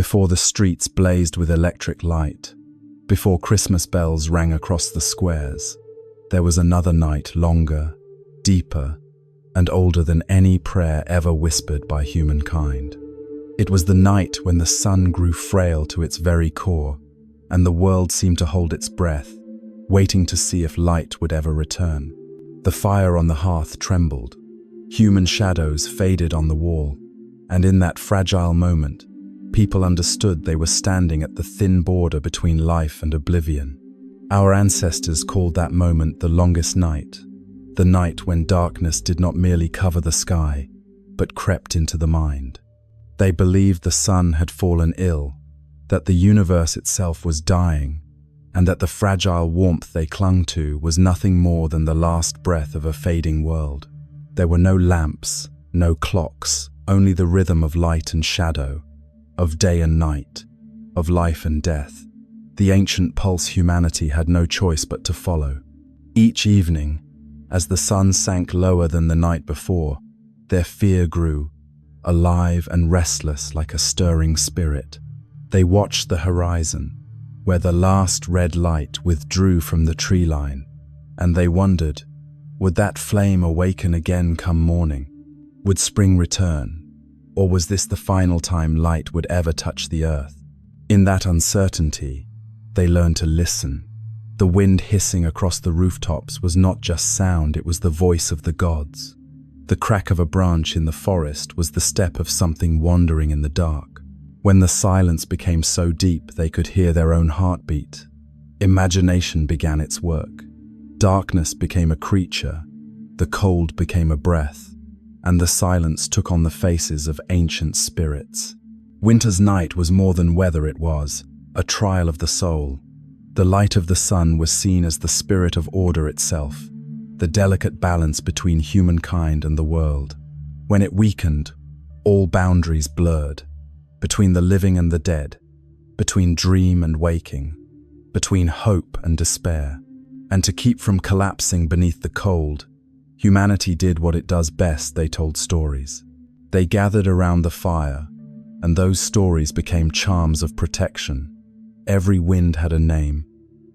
before the streets blazed with electric light, before Christmas bells rang across the squares, there was another night longer, deeper, and older than any prayer ever whispered by humankind. It was the night when the sun grew frail to its very core, and the world seemed to hold its breath, waiting to see if light would ever return. The fire on the hearth trembled, human shadows faded on the wall, and in that fragile moment, people understood they were standing at the thin border between life and oblivion. Our ancestors called that moment the longest night, the night when darkness did not merely cover the sky, but crept into the mind. They believed the sun had fallen ill, that the universe itself was dying, and that the fragile warmth they clung to was nothing more than the last breath of a fading world. There were no lamps, no clocks, only the rhythm of light and shadow, of day and night, of life and death. The ancient pulse humanity had no choice but to follow. Each evening, as the sun sank lower than the night before, their fear grew, alive and restless like a stirring spirit. They watched the horizon, where the last red light withdrew from the tree line, and they wondered, would that flame awaken again come morning? Would spring return? Or was this the final time light would ever touch the earth? In that uncertainty, they learned to listen. The wind hissing across the rooftops was not just sound, it was the voice of the gods. The crack of a branch in the forest was the step of something wandering in the dark. When the silence became so deep they could hear their own heartbeat, imagination began its work. Darkness became a creature, the cold became a breath, and the silence took on the faces of ancient spirits. Winter's night was more than weather, it was a trial of the soul. The light of the sun was seen as the spirit of order itself, the delicate balance between humankind and the world. When it weakened, all boundaries blurred, between the living and the dead, between dream and waking, between hope and despair. And to keep from collapsing beneath the cold, humanity did what it does best, they told stories. They gathered around the fire, and those stories became charms of protection. Every wind had a name,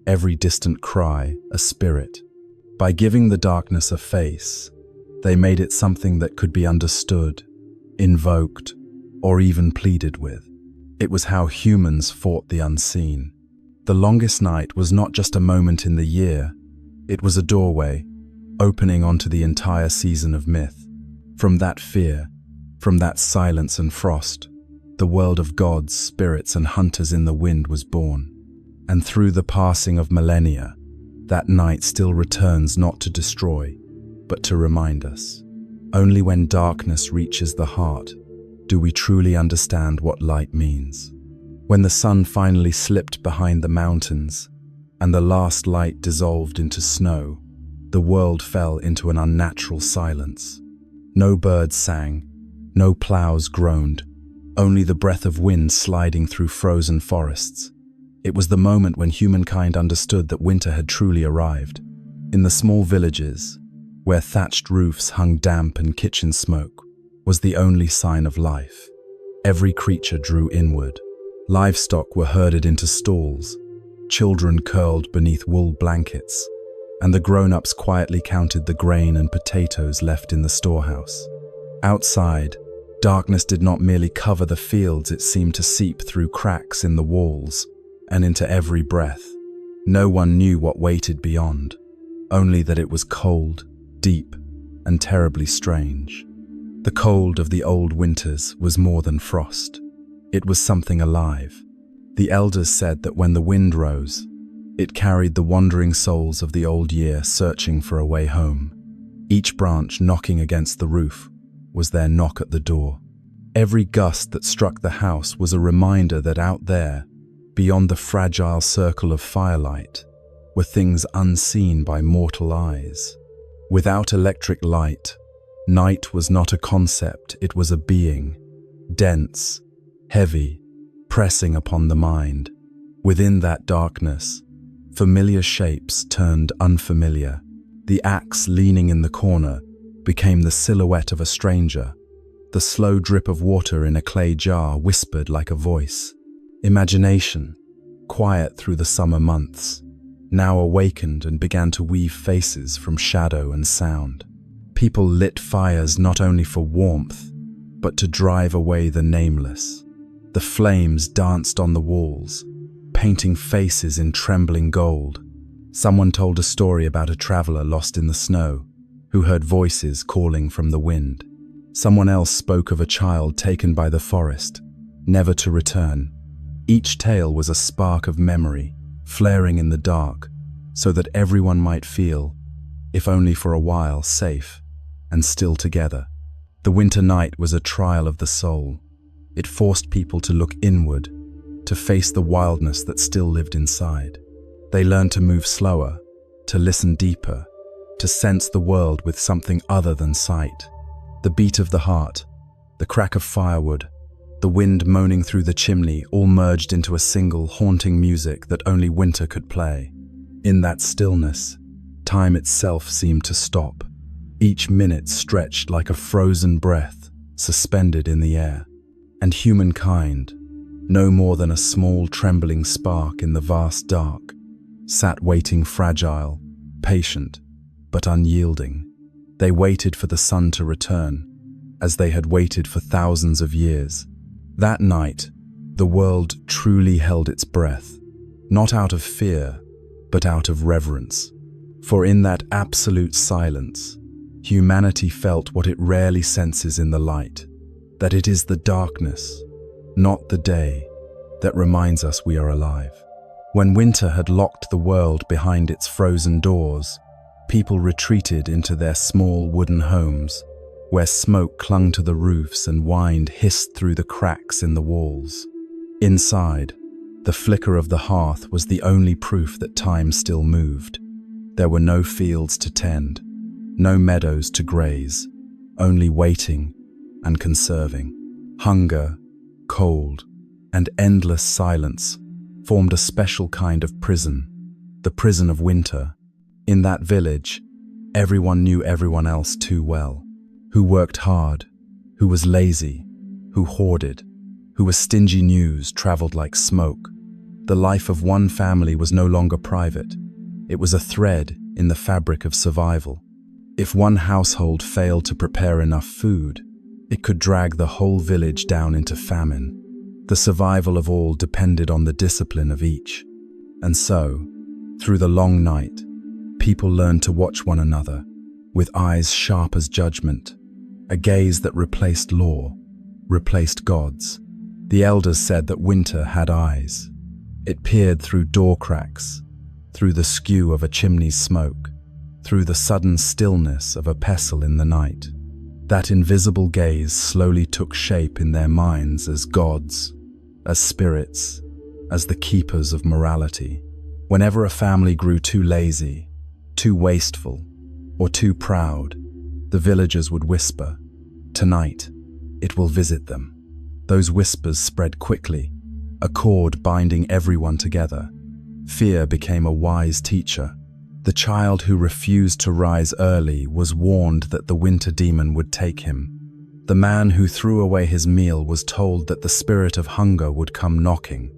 every distant cry a spirit. By giving the darkness a face, they made it something that could be understood, invoked, or even pleaded with. It was how humans fought the unseen. The longest night was not just a moment in the year, it was a doorway, opening onto the entire season of myth. From that fear, from that silence and frost, the world of gods, spirits, and hunters in the wind was born. And through the passing of millennia, that night still returns not to destroy, but to remind us. Only when darkness reaches the heart do we truly understand what light means. When the sun finally slipped behind the mountains and the last light dissolved into snow, the world fell into an unnatural silence. No birds sang, no plows groaned, only the breath of wind sliding through frozen forests. It was the moment when humankind understood that winter had truly arrived. In the small villages, where thatched roofs hung damp and kitchen smoke, was the only sign of life. Every creature drew inward. Livestock were herded into stalls, children curled beneath wool blankets, and the grown-ups quietly counted the grain and potatoes left in the storehouse. Outside, darkness did not merely cover the fields, it seemed to seep through cracks in the walls and into every breath. No one knew what waited beyond, only that it was cold, deep, and terribly strange. The cold of the old winters was more than frost. It was something alive. The elders said that when the wind rose, it carried the wandering souls of the old year searching for a way home. Each branch knocking against the roof was their knock at the door. Every gust that struck the house was a reminder that out there, beyond the fragile circle of firelight, were things unseen by mortal eyes. Without electric light, night was not a concept, it was a being, dense, heavy, pressing upon the mind. Within that darkness, familiar shapes turned unfamiliar. The axe leaning in the corner became the silhouette of a stranger, The slow drip of water in a clay jar whispered like a voice. Imagination, quiet through the summer months, now awakened and began to weave faces from shadow and sound. People lit fires not only for warmth, but to drive away the nameless. The flames danced on the walls, painting faces in trembling gold. Someone told a story about a traveler lost in the snow, who heard voices calling from the wind. Someone else spoke of a child taken by the forest, never to return. Each tale was a spark of memory, flaring in the dark, so that everyone might feel, if only for a while, safe and still together. The winter night was a trial of the soul. It forced people to look inward, to face the wildness that still lived inside. They learned to move slower, to listen deeper, to sense the world with something other than sight. The beat of the heart, the crack of firewood, the wind moaning through the chimney all merged into a single haunting music that only winter could play. In that stillness, time itself seemed to stop. Each minute stretched like a frozen breath, suspended in the air. And humankind, no more than a small trembling spark in the vast dark, sat waiting, fragile, patient, but unyielding. They waited for the sun to return, as they had waited for thousands of years. That night, the world truly held its breath, not out of fear, but out of reverence. For in that absolute silence, humanity felt what it rarely senses in the light, that it is the darkness, not the day, that reminds us we are alive. When winter had locked the world behind its frozen doors, people retreated into their small wooden homes, where smoke clung to the roofs and wind hissed through the cracks in the walls. Inside, the flicker of the hearth was the only proof that time still moved. There were no fields to tend, no meadows to graze, only waiting and conserving. Hunger, cold, and endless silence formed a special kind of prison, the prison of winter. In that village, everyone knew everyone else too well. Who worked hard, who was lazy, who hoarded, who was stingy news traveled like smoke. The life of one family was no longer private. It was a thread in the fabric of survival. If one household failed to prepare enough food, it could drag the whole village down into famine. The survival of all depended on the discipline of each. And so, through the long night, people learned to watch one another, with eyes sharp as judgment, a gaze that replaced law, replaced gods. The elders said that winter had eyes. It peered through door cracks, through the skew of a chimney's smoke, through the sudden stillness of a pestle in the night. That invisible gaze slowly took shape in their minds as gods, as spirits, as the keepers of morality. Whenever a family grew too lazy, too wasteful, or too proud, the villagers would whisper, "Tonight, it will visit them." Those whispers spread quickly, a cord binding everyone together. Fear became a wise teacher. The child who refused to rise early was warned that the winter demon would take him. The man who threw away his meal was told that the spirit of hunger would come knocking.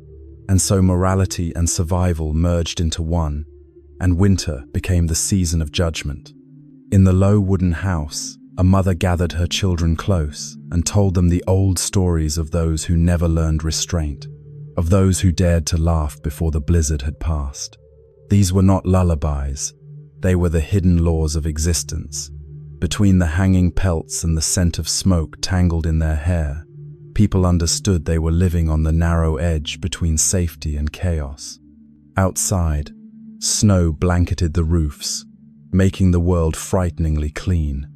And so morality and survival merged into one, and winter became the season of judgment. In the low wooden house, a mother gathered her children close and told them the old stories of those who never learned restraint, of those who dared to laugh before the blizzard had passed. These were not lullabies, they were the hidden laws of existence. Between the hanging pelts and the scent of smoke tangled in their hair, people understood they were living on the narrow edge between safety and chaos. Outside, snow blanketed the roofs, making the world frighteningly clean.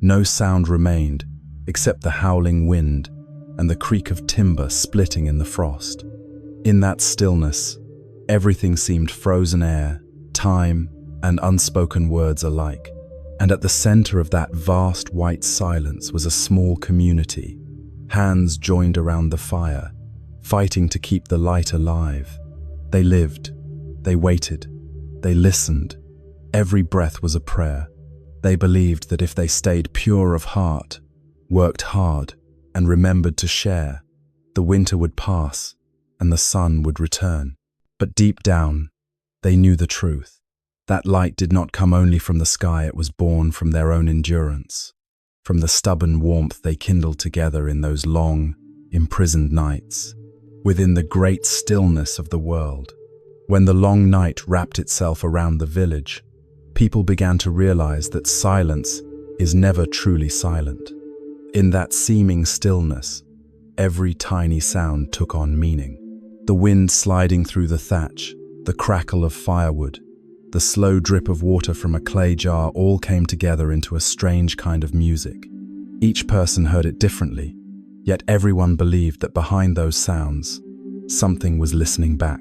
No sound remained except the howling wind and the creak of timber splitting in the frost. In that stillness, everything seemed frozen air, time, and unspoken words alike. And at the center of that vast white silence was a small community, hands joined around the fire, fighting to keep the light alive. They lived, they waited, they listened. Every breath was a prayer. They believed that if they stayed pure of heart, worked hard, and remembered to share, the winter would pass and the sun would return. But deep down, they knew the truth. That light did not come only from the sky, it was born from their own endurance, from the stubborn warmth they kindled together in those long, imprisoned nights, within the great stillness of the world. When the long night wrapped itself around the village, people began to realize that silence is never truly silent. In that seeming stillness, every tiny sound took on meaning. The wind sliding through the thatch, the crackle of firewood, the slow drip of water from a clay jar all came together into a strange kind of music. Each person heard it differently, yet everyone believed that behind those sounds, something was listening back.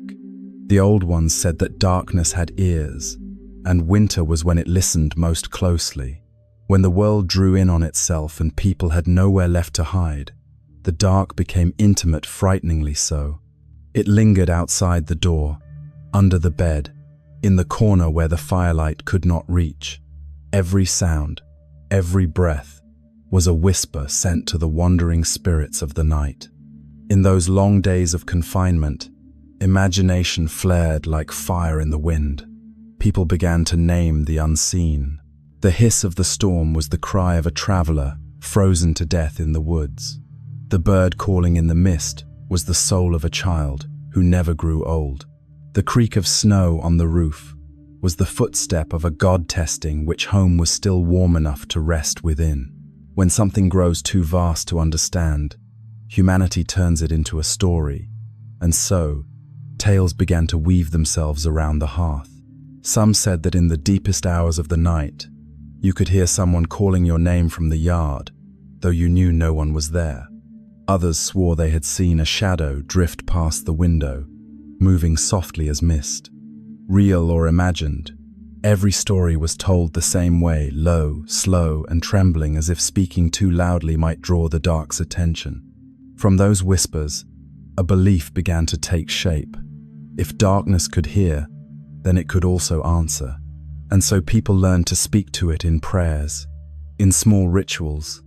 The old ones said that darkness had ears, and winter was when it listened most closely. When the world drew in on itself and people had nowhere left to hide, the dark became intimate, frighteningly so. It lingered outside the door, under the bed, in the corner where the firelight could not reach. Every sound, every breath, was a whisper sent to the wandering spirits of the night. In those long days of confinement, imagination flared like fire in the wind. People began to name the unseen. The hiss of the storm was the cry of a traveler frozen to death in the woods. The bird calling in the mist was the soul of a child who never grew old. The creak of snow on the roof was the footstep of a god testing which home was still warm enough to rest within. When something grows too vast to understand, humanity turns it into a story, and so tales began to weave themselves around the hearth. Some said that in the deepest hours of the night, you could hear someone calling your name from the yard, though you knew no one was there. Others swore they had seen a shadow drift past the window, moving softly as mist. Real or imagined, every story was told the same way, low, slow, and trembling, as if speaking too loudly might draw the dark's attention. From those whispers, a belief began to take shape. If darkness could hear, then it could also answer. And so people learned to speak to it in prayers, in small rituals,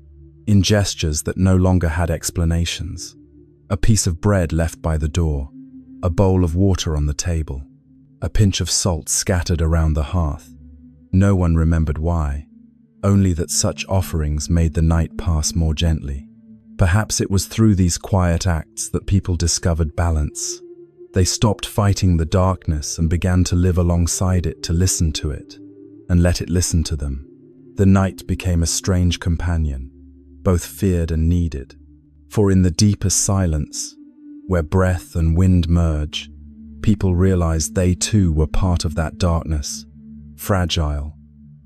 in gestures that no longer had explanations. A piece of bread left by the door, a bowl of water on the table, a pinch of salt scattered around the hearth. No one remembered why, only that such offerings made the night pass more gently. Perhaps it was through these quiet acts that people discovered balance. They stopped fighting the darkness and began to live alongside it, to listen to it, and let it listen to them. The night became a strange companion, both feared and needed. For in the deepest silence, where breath and wind merge, people realized they too were part of that darkness, fragile,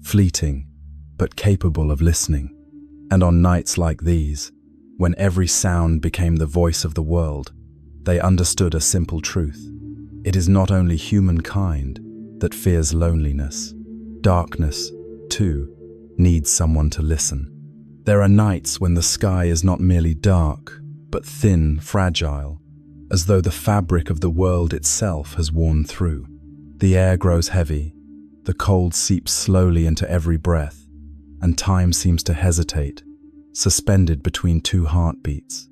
fleeting, but capable of listening. And on nights like these, when every sound became the voice of the world, they understood a simple truth. It is not only humankind that fears loneliness. Darkness, too, needs someone to listen. There are nights when the sky is not merely dark, but thin, fragile, as though the fabric of the world itself has worn through. The air grows heavy, the cold seeps slowly into every breath, and time seems to hesitate, suspended between two heartbeats.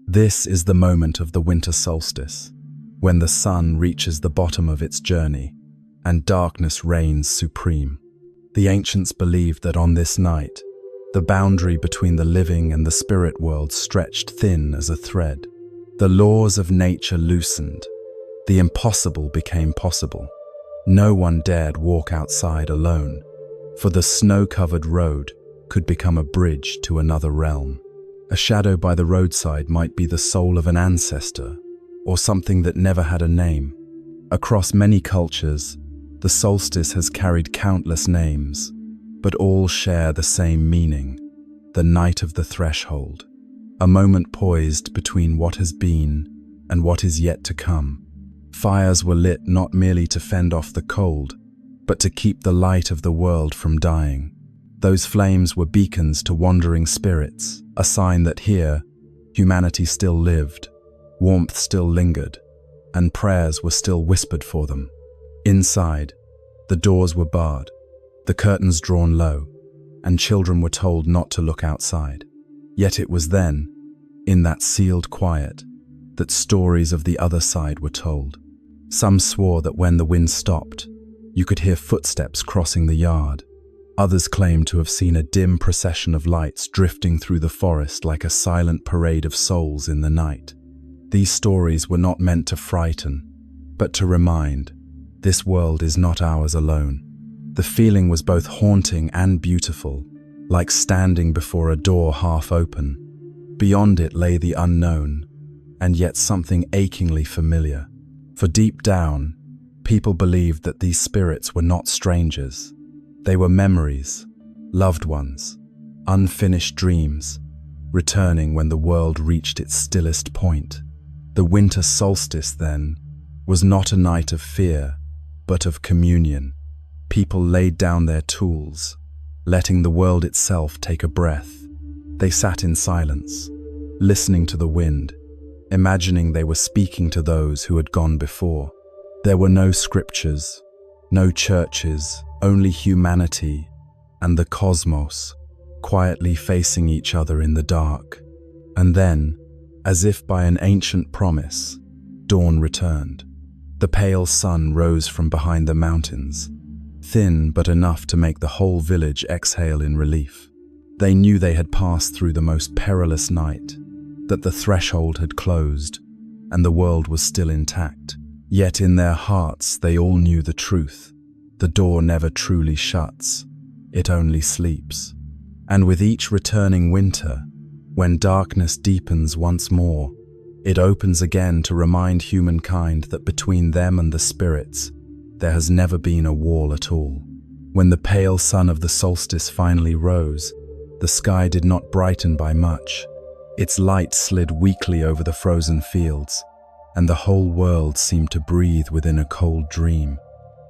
This is the moment of the winter solstice, when the sun reaches the bottom of its journey, and darkness reigns supreme. The ancients believed that on this night, the boundary between the living and the spirit world stretched thin as a thread. The laws of nature loosened. The impossible became possible. No one dared walk outside alone, for the snow-covered road could become a bridge to another realm. A shadow by the roadside might be the soul of an ancestor, or something that never had a name. Across many cultures, the solstice has carried countless names, but all share the same meaning: the night of the threshold, a moment poised between what has been and what is yet to come. Fires were lit not merely to fend off the cold, but to keep the light of the world from dying. Those flames were beacons to wandering spirits, a sign that here, humanity still lived, warmth still lingered, and prayers were still whispered for them. Inside, the doors were barred, the curtains drawn low, and children were told not to look outside. Yet it was then, in that sealed quiet, that stories of the other side were told. Some swore that when the wind stopped, you could hear footsteps crossing the yard. Others claimed to have seen a dim procession of lights drifting through the forest like a silent parade of souls in the night. These stories were not meant to frighten, but to remind, this world is not ours alone. The feeling was both haunting and beautiful, like standing before a door half open. Beyond it lay the unknown, and yet something achingly familiar. For deep down, people believed that these spirits were not strangers. They were memories, loved ones, unfinished dreams, returning when the world reached its stillest point. The winter solstice, then, was not a night of fear, but of communion. People laid down their tools, letting the world itself take a breath. They sat in silence, listening to the wind, imagining they were speaking to those who had gone before. There were no scriptures, no churches, only humanity and the cosmos, quietly facing each other in the dark. And then, as if by an ancient promise, dawn returned. The pale sun rose from behind the mountains, thin but enough to make the whole village exhale in relief. They knew they had passed through the most perilous night, that the threshold had closed, and the world was still intact. Yet in their hearts they all knew the truth. The door never truly shuts, it only sleeps. And with each returning winter, when darkness deepens once more, it opens again to remind humankind that between them and the spirits, there has never been a wall at all. When the pale sun of the solstice finally rose, the sky did not brighten by much. Its light slid weakly over the frozen fields, and the whole world seemed to breathe within a cold dream.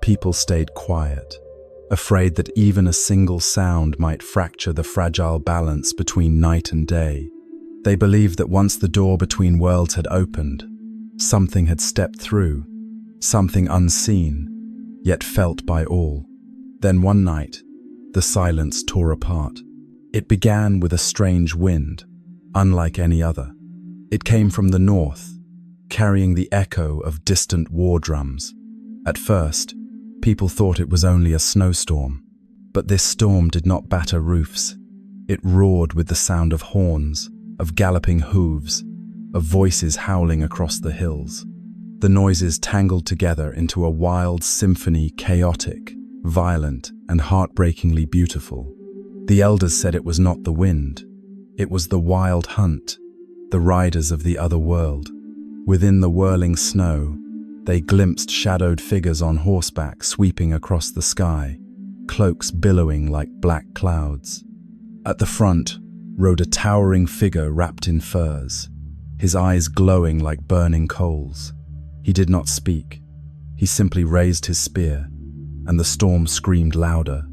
People stayed quiet, afraid that even a single sound might fracture the fragile balance between night and day. They believed that once the door between worlds had opened, something had stepped through, something unseen, yet felt by all. Then one night, the silence tore apart. It began with a strange wind, unlike any other. It came from the north, carrying the echo of distant war drums. At first, people thought it was only a snowstorm, but this storm did not batter roofs. It roared with the sound of horns, of galloping hooves, of voices howling across the hills. The noises tangled together into a wild symphony, chaotic, violent, and heartbreakingly beautiful. The elders said it was not the wind, it was the wild hunt, the riders of the other world. Within the whirling snow, they glimpsed shadowed figures on horseback sweeping across the sky, cloaks billowing like black clouds. At the front rode a towering figure wrapped in furs, his eyes glowing like burning coals. He did not speak. He simply raised his spear, and the storm screamed louder.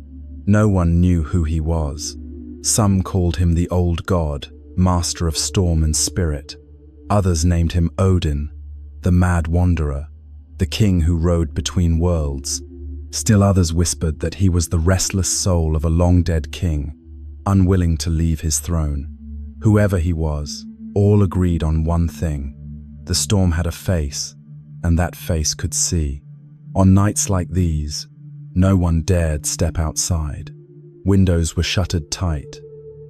No one knew who he was. Some called him the Old God, master of storm and spirit. Others named him Odin, the mad wanderer, the king who rode between worlds. Still others whispered that he was the restless soul of a long-dead king, unwilling to leave his throne. Whoever he was, all agreed on one thing. The storm had a face, and that face could see. On nights like these, no one dared step outside. Windows were shuttered tight.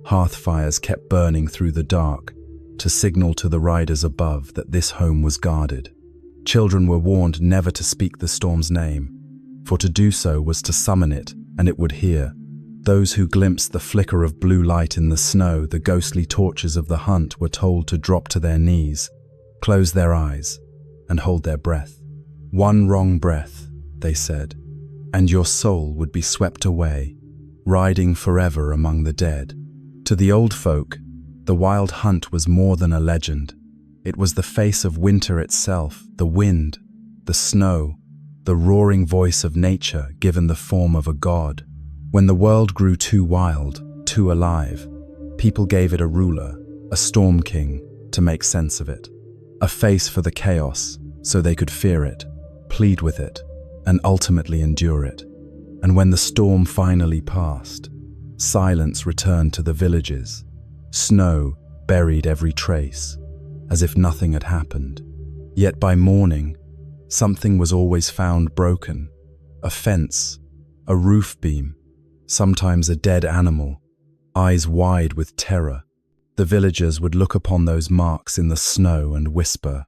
Hearth fires kept burning through the dark to signal to the riders above that this home was guarded. Children were warned never to speak the storm's name, for to do so was to summon it, and it would hear. Those who glimpsed the flicker of blue light in the snow, the ghostly torches of the hunt, were told to drop to their knees, close their eyes, and hold their breath. One wrong breath, they said, and your soul would be swept away, riding forever among the dead. To the old folk, the wild hunt was more than a legend. It was the face of winter itself, the wind, the snow, the roaring voice of nature given the form of a god. When the world grew too wild, too alive, people gave it a ruler, a storm king, to make sense of it. A face for the chaos, so they could fear it, plead with it, and ultimately endure it. And when the storm finally passed, silence returned to the villages. Snow buried every trace, as if nothing had happened. Yet by morning, something was always found broken. A fence, a roof beam, sometimes a dead animal, eyes wide with terror. The villagers would look upon those marks in the snow and whisper,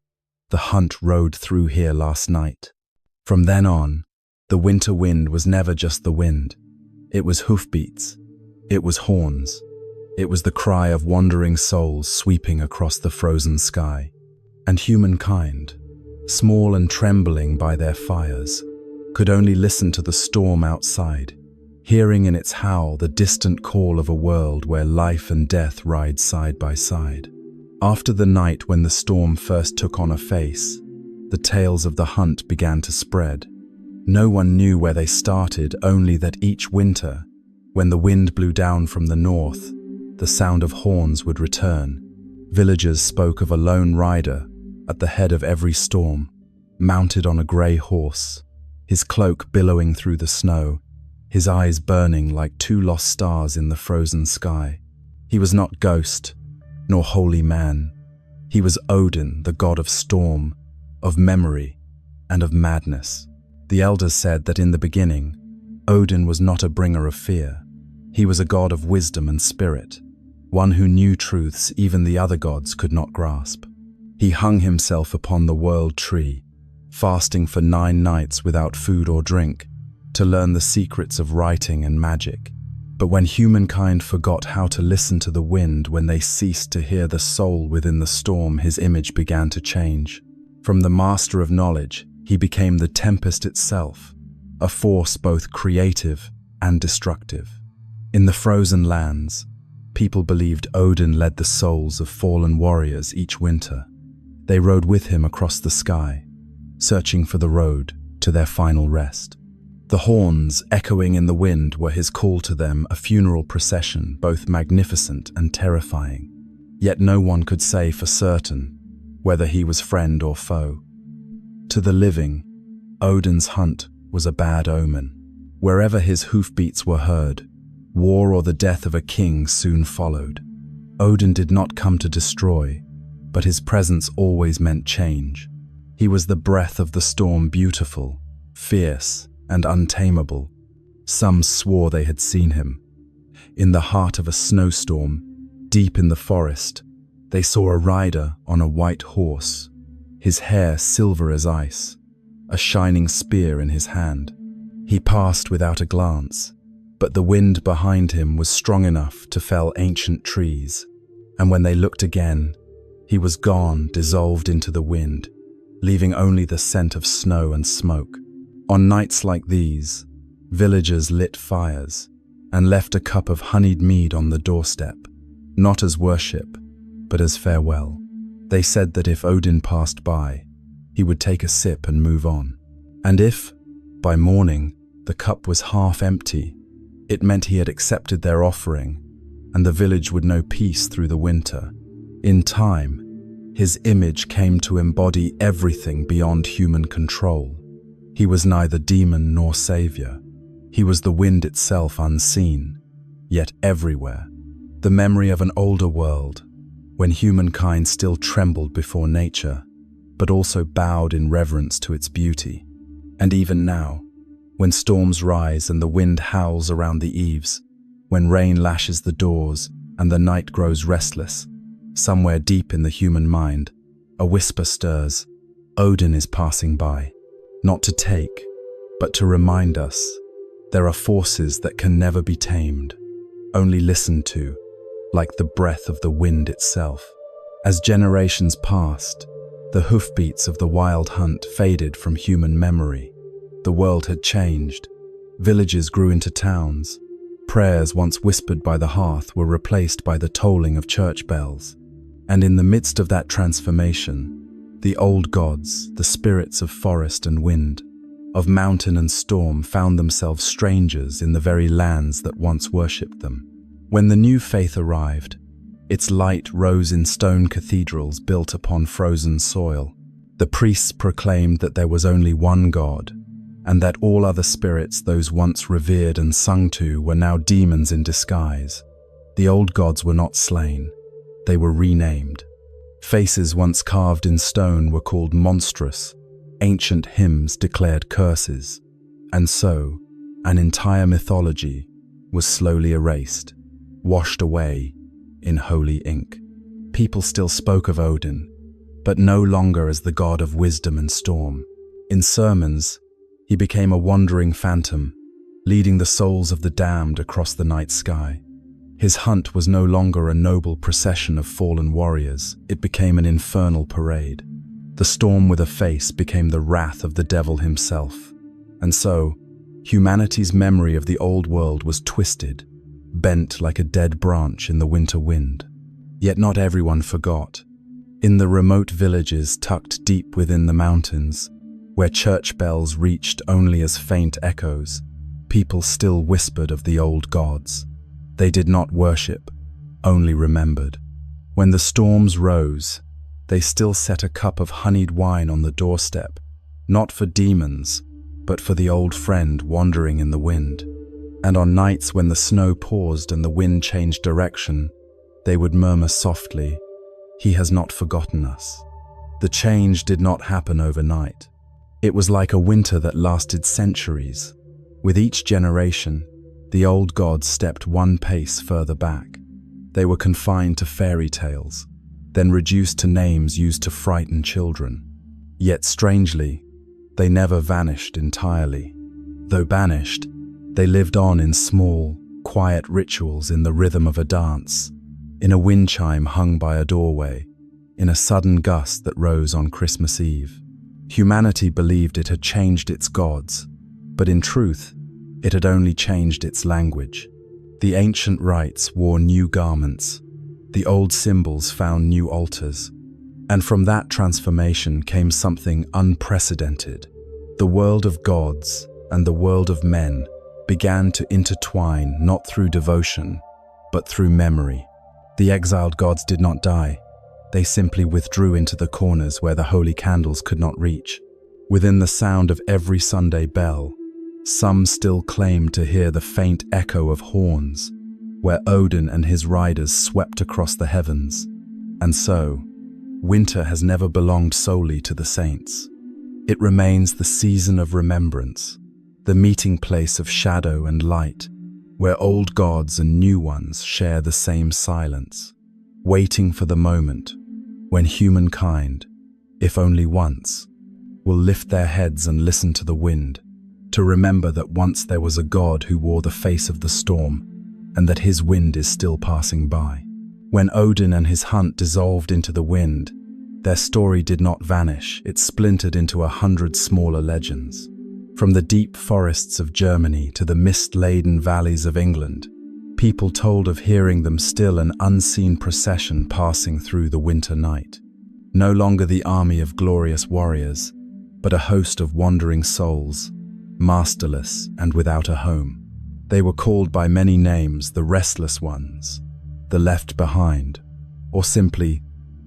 "The hunt rode through here last night." From then on, the winter wind was never just the wind. It was hoofbeats. It was horns. It was the cry of wandering souls sweeping across the frozen sky. And humankind, small and trembling by their fires, could only listen to the storm outside, hearing in its howl the distant call of a world where life and death ride side by side. After the night when the storm first took on a face, the tales of the hunt began to spread. No one knew where they started, only that each winter, when the wind blew down from the north, the sound of horns would return. Villagers spoke of a lone rider at the head of every storm, mounted on a grey horse, his cloak billowing through the snow, his eyes burning like two lost stars in the frozen sky. He was not ghost, nor holy man. He was Odin, the god of storm, of memory, and of madness. The elders said that in the beginning, Odin was not a bringer of fear. He was a god of wisdom and spirit, one who knew truths even the other gods could not grasp. He hung himself upon the world tree, fasting for 9 nights without food or drink, to learn the secrets of writing and magic. But when humankind forgot how to listen to the wind, when they ceased to hear the soul within the storm, his image began to change. From the master of knowledge, he became the tempest itself, a force both creative and destructive. In the frozen lands, people believed Odin led the souls of fallen warriors each winter. They rode with him across the sky, searching for the road to their final rest. The horns echoing in the wind were his call to them, a funeral procession, both magnificent and terrifying. Yet no one could say for certain whether he was friend or foe. To the living, Odin's hunt was a bad omen. Wherever his hoofbeats were heard, war or the death of a king soon followed. Odin did not come to destroy, but his presence always meant change. He was the breath of the storm, beautiful, fierce, and untamable. Some swore they had seen him. In the heart of a snowstorm, deep in the forest, they saw a rider on a white horse, his hair silver as ice, a shining spear in his hand. He passed without a glance, but the wind behind him was strong enough to fell ancient trees, and when they looked again, he was gone, dissolved into the wind, leaving only the scent of snow and smoke. On nights like these, villagers lit fires and left a cup of honeyed mead on the doorstep, not as worship, but as farewell. They said that if Odin passed by, he would take a sip and move on. And if, by morning, the cup was half empty, it meant he had accepted their offering, and the village would know peace through the winter. In time, his image came to embody everything beyond human control. He was neither demon nor savior. He was the wind itself, unseen, yet everywhere. The memory of an older world, when humankind still trembled before nature, but also bowed in reverence to its beauty. And even now, when storms rise and the wind howls around the eaves, when rain lashes the doors and the night grows restless, somewhere deep in the human mind, a whisper stirs. Odin is passing by, not to take, but to remind us there are forces that can never be tamed, only listened to, like the breath of the wind itself. As generations passed, the hoofbeats of the wild hunt faded from human memory. The world had changed. Villages grew into towns. Prayers once whispered by the hearth were replaced by the tolling of church bells. And in the midst of that transformation, the old gods, the spirits of forest and wind, of mountain and storm, found themselves strangers in the very lands that once worshipped them. When the new faith arrived, its light rose in stone cathedrals built upon frozen soil. The priests proclaimed that there was only one God, and that all other spirits those once revered and sung to were now demons in disguise. The old gods were not slain, they were renamed. Faces once carved in stone were called monstrous, ancient hymns declared curses, and so, an entire mythology was slowly erased, washed away in holy ink. People still spoke of Odin, but no longer as the god of wisdom and storm. In sermons, he became a wandering phantom, leading the souls of the damned across the night sky. His hunt was no longer a noble procession of fallen warriors, it became an infernal parade. The storm with a face became the wrath of the devil himself. And so, humanity's memory of the old world was twisted, bent like a dead branch in the winter wind. Yet not everyone forgot. In the remote villages tucked deep within the mountains, where church bells reached only as faint echoes, people still whispered of the old gods. They did not worship, only remembered. When the storms rose, they still set a cup of honeyed wine on the doorstep, not for demons, but for the old friend wandering in the wind. And on nights when the snow paused and the wind changed direction, they would murmur softly, "He has not forgotten us." The change did not happen overnight. It was like a winter that lasted centuries. With each generation, the old gods stepped one pace further back. They were confined to fairy tales, then reduced to names used to frighten children. Yet strangely, they never vanished entirely. Though banished, they lived on in small, quiet rituals in the rhythm of a dance, in a wind chime hung by a doorway, in a sudden gust that rose on Christmas Eve. Humanity believed it had changed its gods, but in truth, it had only changed its language. The ancient rites wore new garments, the old symbols found new altars, and from that transformation came something unprecedented. The world of gods and the world of men began to intertwine not through devotion, but through memory. The exiled gods did not die. They simply withdrew into the corners where the holy candles could not reach. Within the sound of every Sunday bell, some still claimed to hear the faint echo of horns, where Odin and his riders swept across the heavens. And so, winter has never belonged solely to the saints. It remains the season of remembrance, the meeting place of shadow and light, where old gods and new ones share the same silence, waiting for the moment when humankind, if only once, will lift their heads and listen to the wind, to remember that once there was a god who wore the face of the storm, and that his wind is still passing by. When Odin and his hunt dissolved into the wind, their story did not vanish, it splintered into 100 smaller legends. From the deep forests of Germany to the mist-laden valleys of England, people told of hearing them still, an unseen procession passing through the winter night. No longer the army of glorious warriors, but a host of wandering souls, masterless and without a home. They were called by many names: the restless ones, the left behind, or simply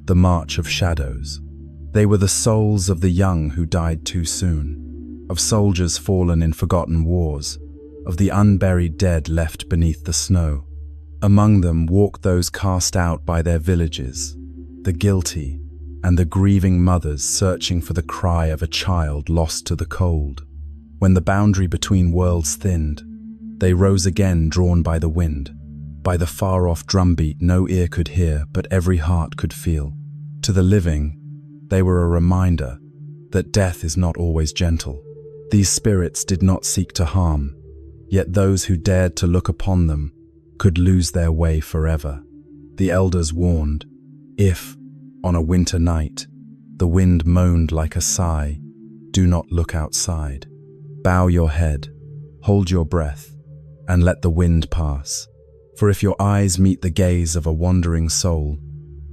the march of shadows. They were the souls of the young who died too soon, of soldiers fallen in forgotten wars, of the unburied dead left beneath the snow. Among them walked those cast out by their villages, the guilty, and the grieving mothers searching for the cry of a child lost to the cold. When the boundary between worlds thinned, they rose again, drawn by the wind, by the far-off drumbeat no ear could hear but every heart could feel. To the living, they were a reminder that death is not always gentle. These spirits did not seek to harm, yet those who dared to look upon them could lose their way forever. The elders warned, if, on a winter night, the wind moaned like a sigh, do not look outside. Bow your head, hold your breath, and let the wind pass. For if your eyes meet the gaze of a wandering soul,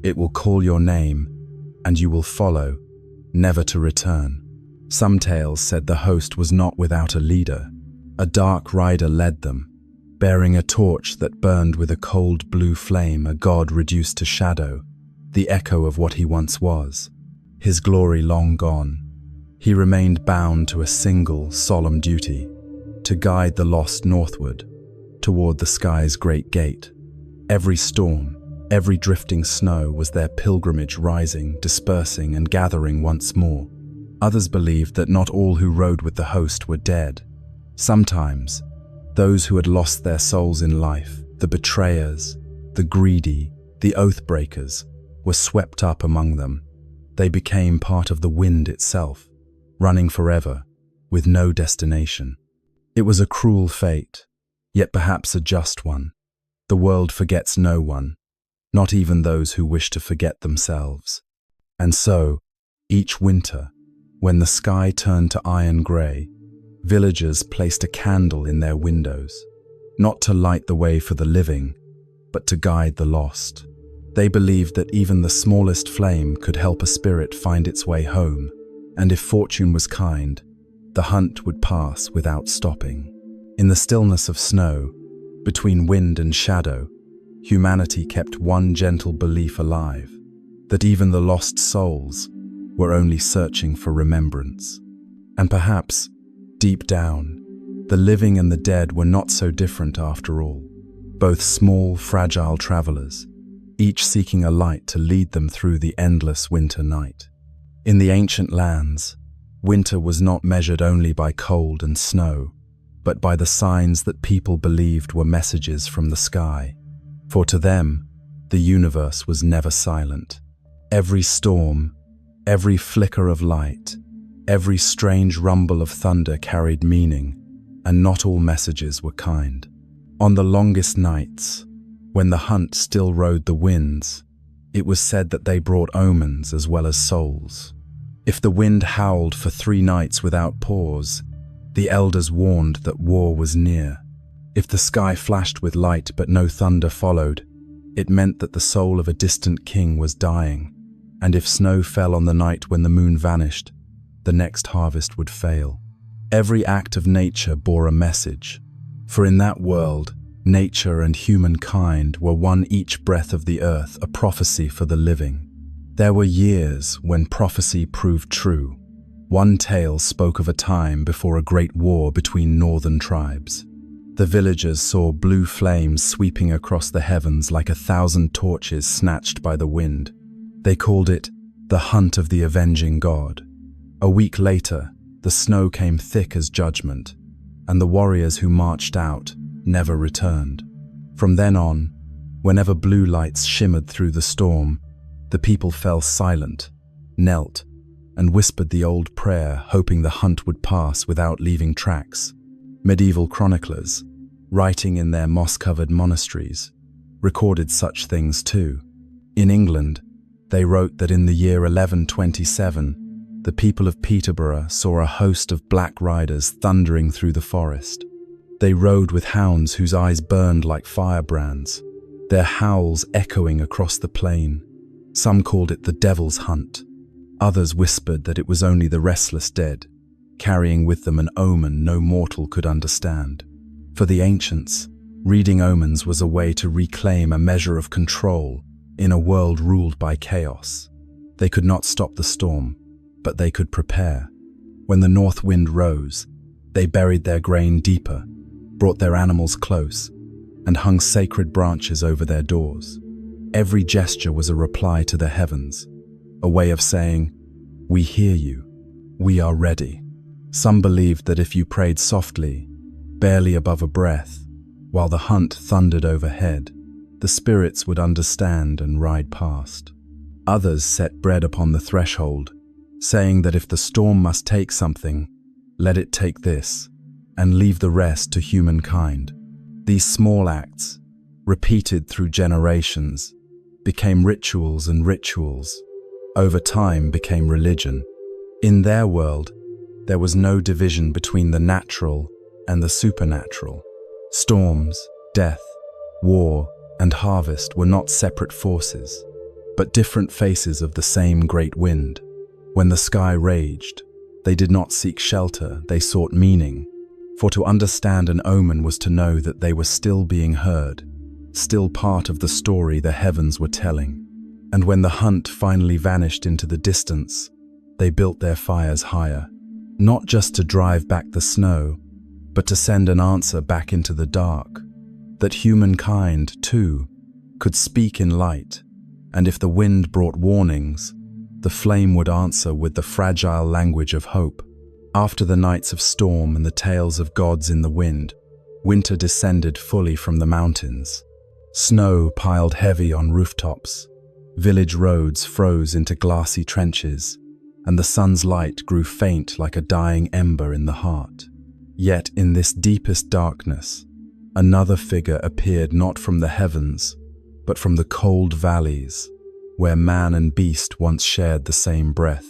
it will call your name, and you will follow, never to return. Some tales said the host was not without a leader. A dark rider led them, bearing a torch that burned with a cold blue flame, a god reduced to shadow, the echo of what he once was. His glory long gone, he remained bound to a single solemn duty, to guide the lost northward, toward the sky's great gate. Every storm, every drifting snow was their pilgrimage, rising, dispersing, and gathering once more. Others believed that not all who rode with the host were dead. Sometimes, those who had lost their souls in life, the betrayers, the greedy, the oath-breakers, were swept up among them. They became part of the wind itself, running forever, with no destination. It was a cruel fate, yet perhaps a just one. The world forgets no one, not even those who wish to forget themselves. And so, each winter, when the sky turned to iron grey, villagers placed a candle in their windows, not to light the way for the living, but to guide the lost. They believed that even the smallest flame could help a spirit find its way home, and if fortune was kind, the hunt would pass without stopping. In the stillness of snow, between wind and shadow, humanity kept one gentle belief alive, that even the lost souls were only searching for remembrance. And perhaps, deep down, the living and the dead were not so different after all, both small, fragile travelers, each seeking a light to lead them through the endless winter night. In the ancient lands, winter was not measured only by cold and snow, but by the signs that people believed were messages from the sky. For to them, the universe was never silent. Every storm, every flicker of light, every strange rumble of thunder carried meaning, and not all messages were kind. On the longest nights, when the hunt still rode the winds, it was said that they brought omens as well as souls. If the wind howled for 3 nights without pause, the elders warned that war was near. If the sky flashed with light but no thunder followed, it meant that the soul of a distant king was dying. And if snow fell on the night when the moon vanished, the next harvest would fail. Every act of nature bore a message, for in that world, nature and humankind were one, each breath of the earth a prophecy for the living. There were years when prophecy proved true. One tale spoke of a time before a great war between northern tribes. The villagers saw blue flames sweeping across the heavens like 1,000 torches snatched by the wind. They called it the Hunt of the Avenging God. A week later, the snow came thick as judgment, and the warriors who marched out never returned. From then on, whenever blue lights shimmered through the storm, the people fell silent, knelt, and whispered the old prayer, hoping the hunt would pass without leaving tracks. Medieval chroniclers, writing in their moss-covered monasteries, recorded such things too. In England, they wrote that in the year 1127, the people of Peterborough saw a host of black riders thundering through the forest. They rode with hounds whose eyes burned like firebrands, their howls echoing across the plain. Some called it the Devil's Hunt. Others whispered that it was only the restless dead, carrying with them an omen no mortal could understand. For the ancients, reading omens was a way to reclaim a measure of control in a world ruled by chaos. They could not stop the storm, but they could prepare. When the north wind rose, they buried their grain deeper, brought their animals close, and hung sacred branches over their doors. Every gesture was a reply to the heavens, a way of saying, "We hear you, we are ready." Some believed that if you prayed softly, barely above a breath, while the hunt thundered overhead, the spirits would understand and ride past. Others set bread upon the threshold, saying that if the storm must take something, let it take this, and leave the rest to humankind. These small acts, repeated through generations, became rituals, and rituals, over time, became religion. In their world, there was no division between the natural and the supernatural. Storms, death, war, and harvest were not separate forces, but different faces of the same great wind. When the sky raged, they did not seek shelter, they sought meaning. For to understand an omen was to know that they were still being heard, still part of the story the heavens were telling. And when the hunt finally vanished into the distance, they built their fires higher, not just to drive back the snow, but to send an answer back into the dark, that humankind, too, could speak in light, and if the wind brought warnings, the flame would answer with the fragile language of hope. After the nights of storm and the tales of gods in the wind, winter descended fully from the mountains. Snow piled heavy on rooftops, village roads froze into glassy trenches, and the sun's light grew faint like a dying ember in the heart. Yet in this deepest darkness, another figure appeared not from the heavens, but from the cold valleys, where man and beast once shared the same breath.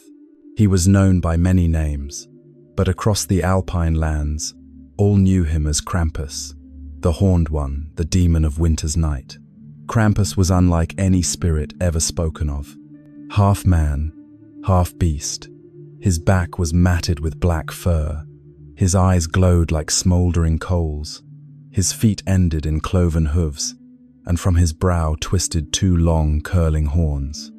He was known by many names, but across the alpine lands, all knew him as Krampus, the horned one, the demon of winter's night. Krampus was unlike any spirit ever spoken of. Half man, half beast, his back was matted with black fur, his eyes glowed like smoldering coals, his feet ended in cloven hooves, and from his brow twisted two long, curling horns.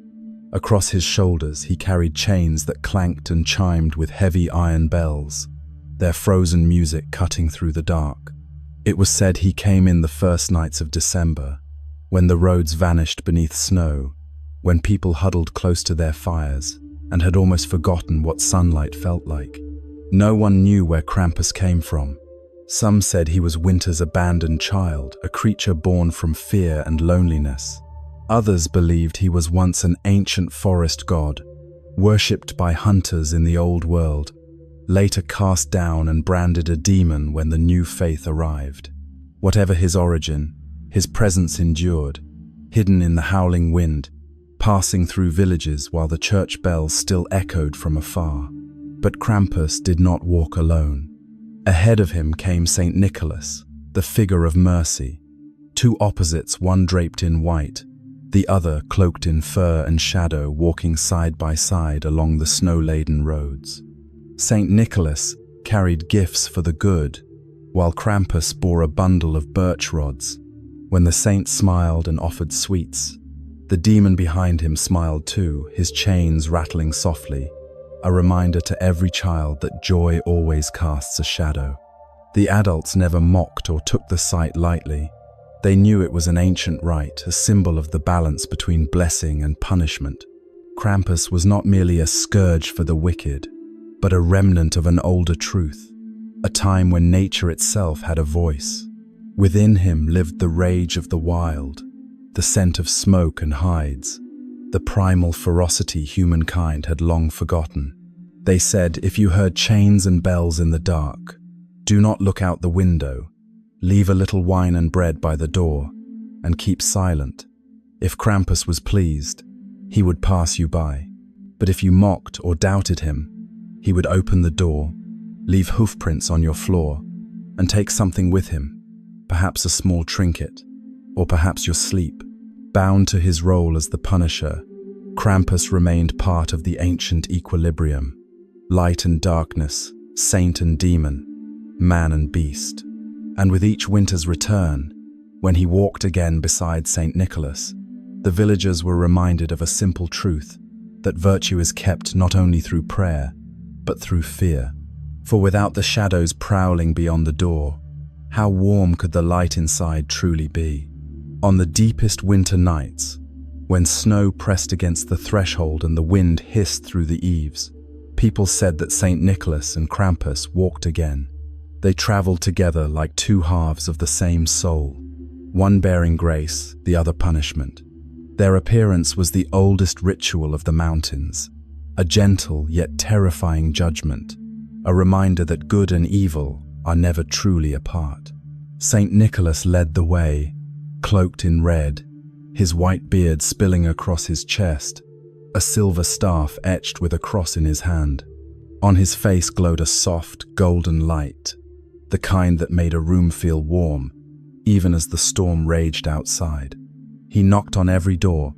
Across his shoulders he carried chains that clanked and chimed with heavy iron bells, their frozen music cutting through the dark. It was said he came in the first nights of December, when the roads vanished beneath snow, when people huddled close to their fires and had almost forgotten what sunlight felt like. No one knew where Krampus came from. Some said he was winter's abandoned child, a creature born from fear and loneliness. Others believed he was once an ancient forest god, worshipped by hunters in the old world, later cast down and branded a demon when the new faith arrived. Whatever his origin, his presence endured, hidden in the howling wind, passing through villages while the church bells still echoed from afar. But Krampus did not walk alone. Ahead of him came Saint Nicholas, the figure of mercy, two opposites, one draped in white, the other cloaked in fur and shadow, walking side by side along the snow-laden roads. Saint Nicholas carried gifts for the good, while Krampus bore a bundle of birch rods. When the saint smiled and offered sweets, the demon behind him smiled too, his chains rattling softly, a reminder to every child that joy always casts a shadow. The adults never mocked or took the sight lightly. They knew it was an ancient rite, a symbol of the balance between blessing and punishment. Krampus was not merely a scourge for the wicked, but a remnant of an older truth, a time when nature itself had a voice. Within him lived the rage of the wild, the scent of smoke and hides, the primal ferocity humankind had long forgotten. They said, if you heard chains and bells in the dark, do not look out the window, leave a little wine and bread by the door, and keep silent. If Krampus was pleased, he would pass you by. But if you mocked or doubted him, he would open the door, leave hoofprints on your floor, and take something with him, perhaps a small trinket, or perhaps your sleep. Bound to his role as the punisher, Krampus remained part of the ancient equilibrium, light and darkness, saint and demon, man and beast. And with each winter's return, when he walked again beside Saint Nicholas, the villagers were reminded of a simple truth, that virtue is kept not only through prayer, but through fear. For without the shadows prowling beyond the door, how warm could the light inside truly be? On the deepest winter nights, when snow pressed against the threshold and the wind hissed through the eaves, people said that Saint Nicholas and Krampus walked again. They traveled together like two halves of the same soul, one bearing grace, the other punishment. Their appearance was the oldest ritual of the mountains, a gentle yet terrifying judgment, a reminder that good and evil are never truly apart. Saint Nicholas led the way, cloaked in red, his white beard spilling across his chest, a silver staff etched with a cross in his hand. On his face glowed a soft, golden light, the kind that made a room feel warm, even as the storm raged outside. He knocked on every door,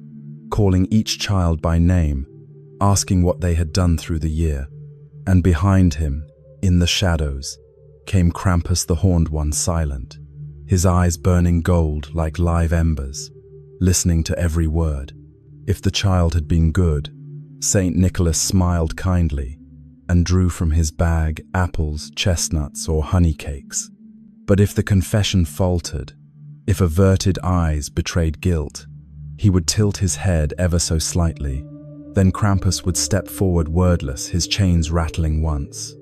calling each child by name, asking what they had done through the year. And behind him, in the shadows, came Krampus the Horned One, silent, his eyes burning gold like live embers, listening to every word. If the child had been good, Saint Nicholas smiled kindly and drew from his bag apples, chestnuts, or honey cakes. But if the confession faltered, If averted eyes betrayed guilt, he would tilt his head ever so slightly. Then Krampus would step forward wordless, his chains rattling once.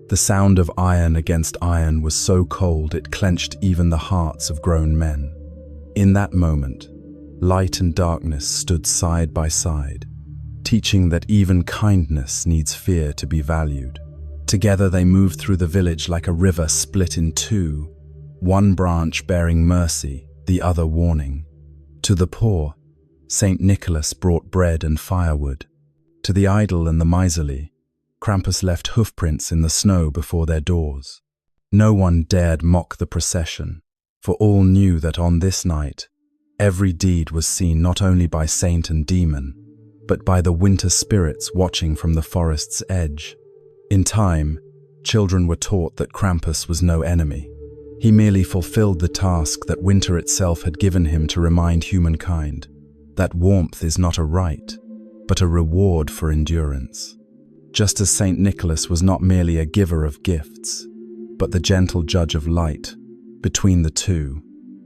The sound of iron against iron was so cold it clenched even the hearts of grown men. In that moment, light and darkness stood side by side, teaching that even kindness needs fear to be valued. Together they moved through the village like a river split in two, one branch bearing mercy, the other warning. To the poor, Saint Nicholas brought bread and firewood. To the idle and the miserly, Krampus left hoofprints in the snow before their doors. No one dared mock the procession, for all knew that on this night, every deed was seen not only by saint and demon, but by the winter spirits watching from the forest's edge. In time, children were taught that Krampus was no enemy. He merely fulfilled the task that winter itself had given him to remind humankind that warmth is not a right, but a reward for endurance. Just as Saint Nicholas was not merely a giver of gifts, but the gentle judge of light, between the two,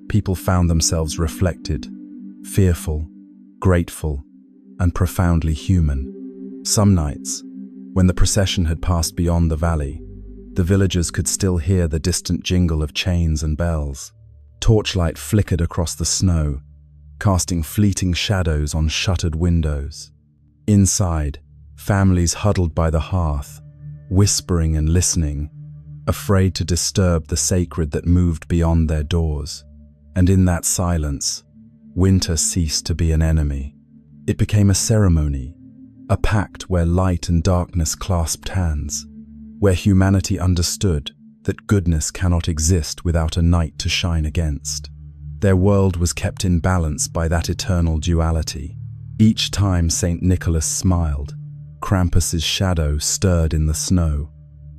people found themselves reflected, fearful, grateful, and profoundly human. Some nights, when the procession had passed beyond the valley, the villagers could still hear the distant jingle of chains and bells. Torchlight flickered across the snow, casting fleeting shadows on shuttered windows. Inside, families huddled by the hearth, whispering and listening, afraid to disturb the sacred that moved beyond their doors. And in that silence, winter ceased to be an enemy. It became a ceremony, a pact where light and darkness clasped hands, where humanity understood that goodness cannot exist without a night to shine against. Their world was kept in balance by that eternal duality. Each time Saint Nicholas smiled, Krampus's shadow stirred in the snow.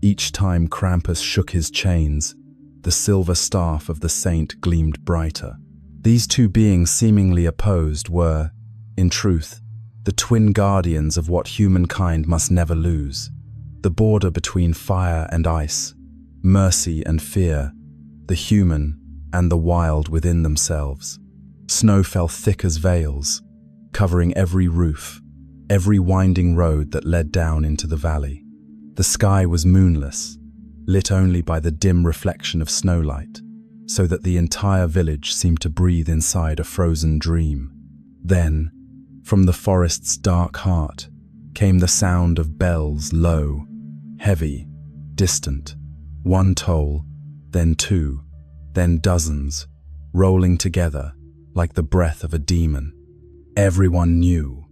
Each time Krampus shook his chains, the silver staff of the saint gleamed brighter. These two beings seemingly opposed were, in truth, the twin guardians of what humankind must never lose. The border between fire and ice, mercy and fear, the human and the wild within themselves. Snow fell thick as veils, covering every roof, every winding road that led down into the valley. The sky was moonless, lit only by the dim reflection of snowlight, so that the entire village seemed to breathe inside a frozen dream. Then, from the forest's dark heart, came the sound of bells, low, heavy, distant. One toll, then two, then dozens, rolling together like the breath of a demon. Everyone knew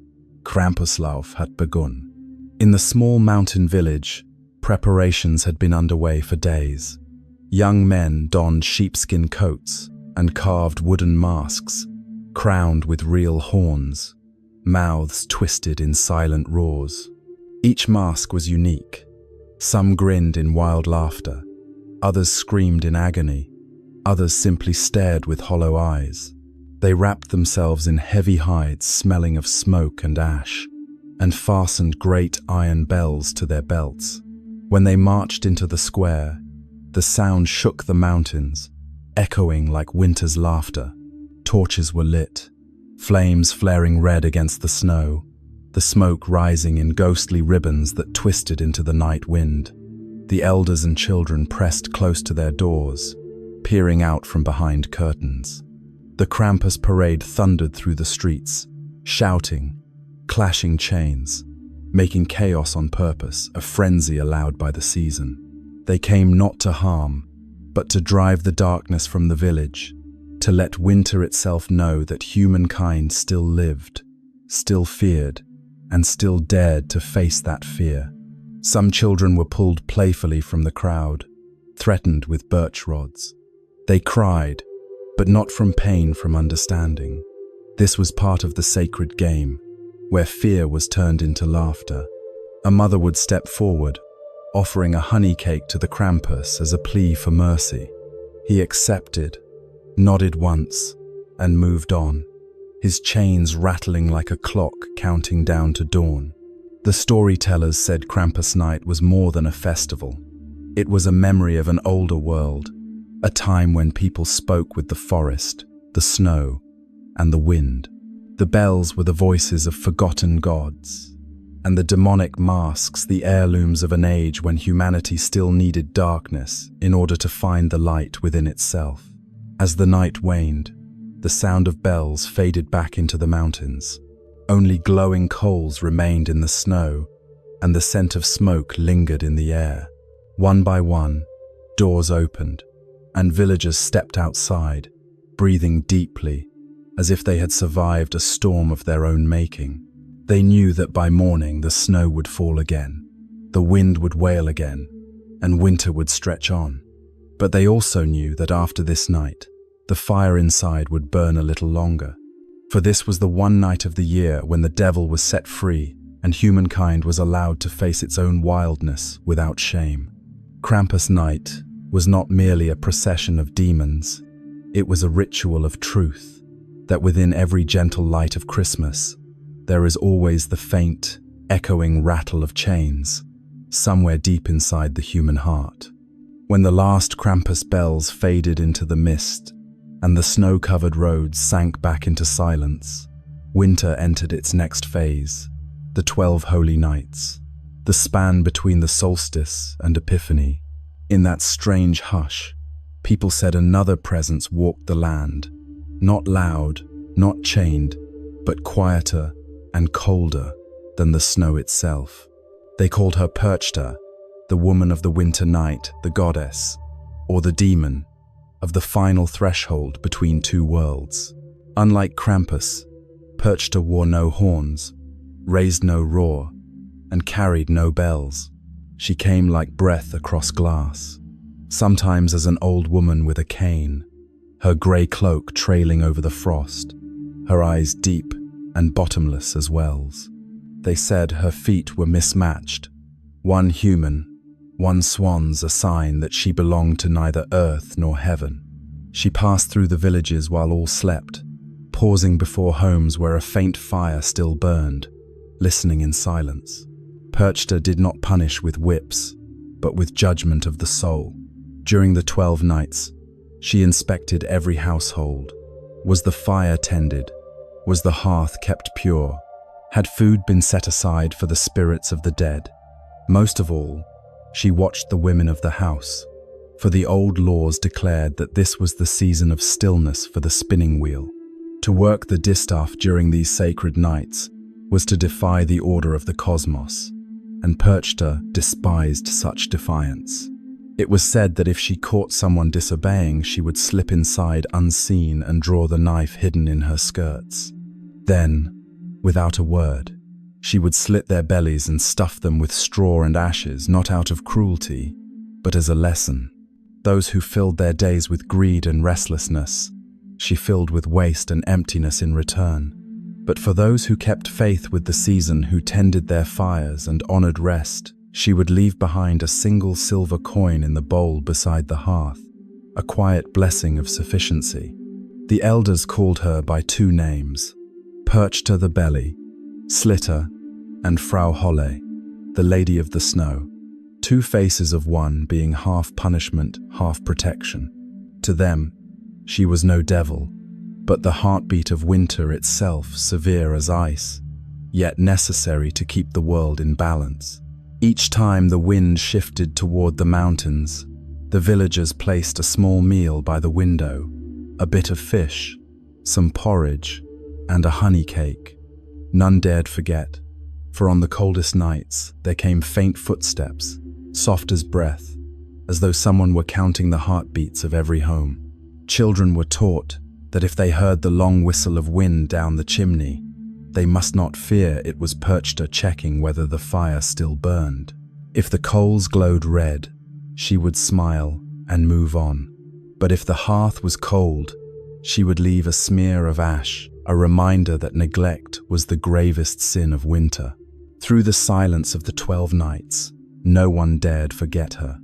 Krampuslauf had begun. In the small mountain village, preparations had been underway for days. Young men donned sheepskin coats and carved wooden masks, crowned with real horns, mouths twisted in silent roars. Each mask was unique. Some grinned in wild laughter, others screamed in agony, others simply stared with hollow eyes. They wrapped themselves in heavy hides smelling of smoke and ash, and fastened great iron bells to their belts. When they marched into the square, the sound shook the mountains, echoing like winter's laughter. Torches were lit, flames flaring red against the snow, the smoke rising in ghostly ribbons that twisted into the night wind. The elders and children pressed close to their doors, peering out from behind curtains. The Krampus parade thundered through the streets, shouting, clashing chains, making chaos on purpose, a frenzy allowed by the season. They came not to harm, but to drive the darkness from the village, to let winter itself know that humankind still lived, still feared, and still dared to face that fear. Some children were pulled playfully from the crowd, threatened with birch rods. They cried, but not from pain, from understanding. This was part of the sacred game, where fear was turned into laughter. A mother would step forward, offering a honey cake to the Krampus as a plea for mercy. He accepted, nodded once, and moved on, his chains rattling like a clock counting down to dawn. The storytellers said Krampus Night was more than a festival. It was a memory of an older world, a time when people spoke with the forest, the snow, and the wind. The bells were the voices of forgotten gods, and the demonic masks the heirlooms of an age when humanity still needed darkness in order to find the light within itself. As the night waned, the sound of bells faded back into the mountains. Only glowing coals remained in the snow, and the scent of smoke lingered in the air. One by one, doors opened, and villagers stepped outside, breathing deeply, as if they had survived a storm of their own making. They knew that by morning the snow would fall again, the wind would wail again, and winter would stretch on. But they also knew that after this night, the fire inside would burn a little longer. For this was the one night of the year when the devil was set free and humankind was allowed to face its own wildness without shame. Krampus night was not merely a procession of demons, it was a ritual of truth, that within every gentle light of Christmas, there is always the faint, echoing rattle of chains, somewhere deep inside the human heart. When the last Krampus bells faded into the mist, and the snow-covered roads sank back into silence, winter entered its next phase, the 12 holy nights, the span between the solstice and Epiphany. In that strange hush, people said another presence walked the land, not loud, not chained, but quieter and colder than the snow itself. They called her Perchta, the woman of the winter night, the goddess, or the demon of the final threshold between two worlds. Unlike Krampus, Perchta wore no horns, raised no roar, and carried no bells. She came like breath across glass, sometimes as an old woman with a cane, her grey cloak trailing over the frost, her eyes deep and bottomless as wells. They said her feet were mismatched, one human, one swan's, a sign that she belonged to neither earth nor heaven. She passed through the villages while all slept, pausing before homes where a faint fire still burned, listening in silence. Perchta did not punish with whips, but with judgment of the soul. During the 12 nights, she inspected every household. Was the fire tended? Was the hearth kept pure? Had food been set aside for the spirits of the dead? Most of all, she watched the women of the house, for the old laws declared that this was the season of stillness for the spinning wheel. To work the distaff during these sacred nights was to defy the order of the cosmos, and Perchta despised such defiance. It was said that if she caught someone disobeying, she would slip inside unseen and draw the knife hidden in her skirts. Then, without a word, she would slit their bellies and stuff them with straw and ashes, not out of cruelty, but as a lesson. Those who filled their days with greed and restlessness, she filled with waste and emptiness in return. But for those who kept faith with the season, who tended their fires and honored rest, she would leave behind a single silver coin in the bowl beside the hearth, a quiet blessing of sufficiency. The elders called her by two names, Perchta the Belly, Slitter, and Frau Holle, the Lady of the Snow, two faces of one being half punishment, half protection. To them, she was no devil, but the heartbeat of winter itself, severe as ice, yet necessary to keep the world in balance. Each time the wind shifted toward the mountains, the villagers placed a small meal by the window, a bit of fish, some porridge, and a honey cake. None dared forget, for on the coldest nights there came faint footsteps, soft as breath, as though someone were counting the heartbeats of every home. Children were taught that if they heard the long whistle of wind down the chimney, they must not fear it was Perchta checking whether the fire still burned. If the coals glowed red, she would smile and move on. But if the hearth was cold, she would leave a smear of ash, a reminder that neglect was the gravest sin of winter. Through the silence of the 12 nights, no one dared forget her.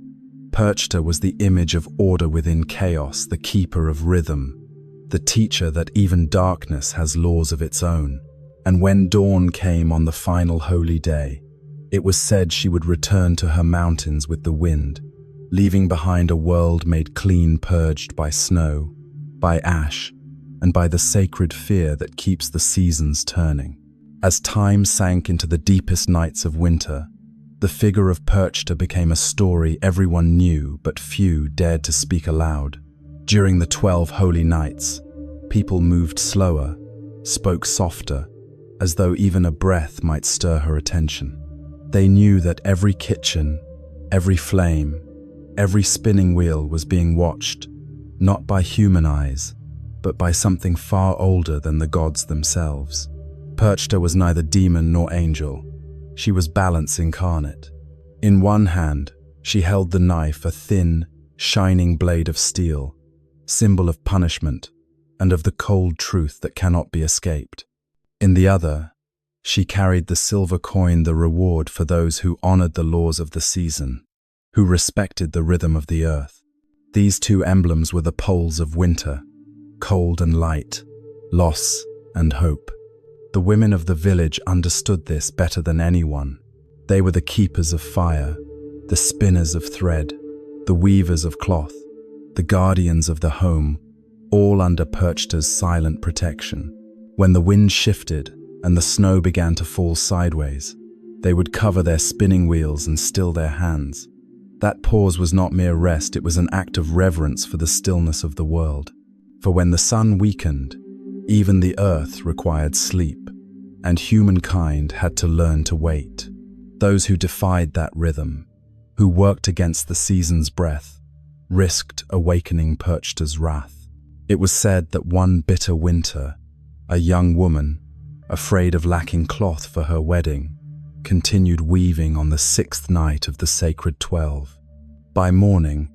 Perchta was the image of order within chaos, the keeper of rhythm, the teacher that even darkness has laws of its own. And when dawn came on the final holy day, it was said she would return to her mountains with the wind, leaving behind a world made clean, purged by snow, by ash, and by the sacred fear that keeps the seasons turning. As time sank into the deepest nights of winter, the figure of Perchta became a story everyone knew but few dared to speak aloud. During the 12 holy nights, people moved slower, spoke softer, as though even a breath might stir her attention. They knew that every kitchen, every flame, every spinning wheel was being watched, not by human eyes, but by something far older than the gods themselves. Perchta was neither demon nor angel. She was balance incarnate. In one hand, she held the knife, a thin, shining blade of steel, symbol of punishment and of the cold truth that cannot be escaped. In the other, she carried the silver coin, the reward for those who honored the laws of the season, who respected the rhythm of the earth. These two emblems were the poles of winter, cold and light, loss and hope. The women of the village understood this better than anyone. They were the keepers of fire, the spinners of thread, the weavers of cloth, the guardians of the home, all under Perchta's silent protection. When the wind shifted and the snow began to fall sideways, they would cover their spinning wheels and still their hands. That pause was not mere rest, it was an act of reverence for the stillness of the world. For when the sun weakened, even the earth required sleep, and humankind had to learn to wait. Those who defied that rhythm, who worked against the season's breath, risked awakening Perchta's wrath. It was said that one bitter winter, a young woman, afraid of lacking cloth for her wedding, continued weaving on the 6th night of the sacred 12. By morning,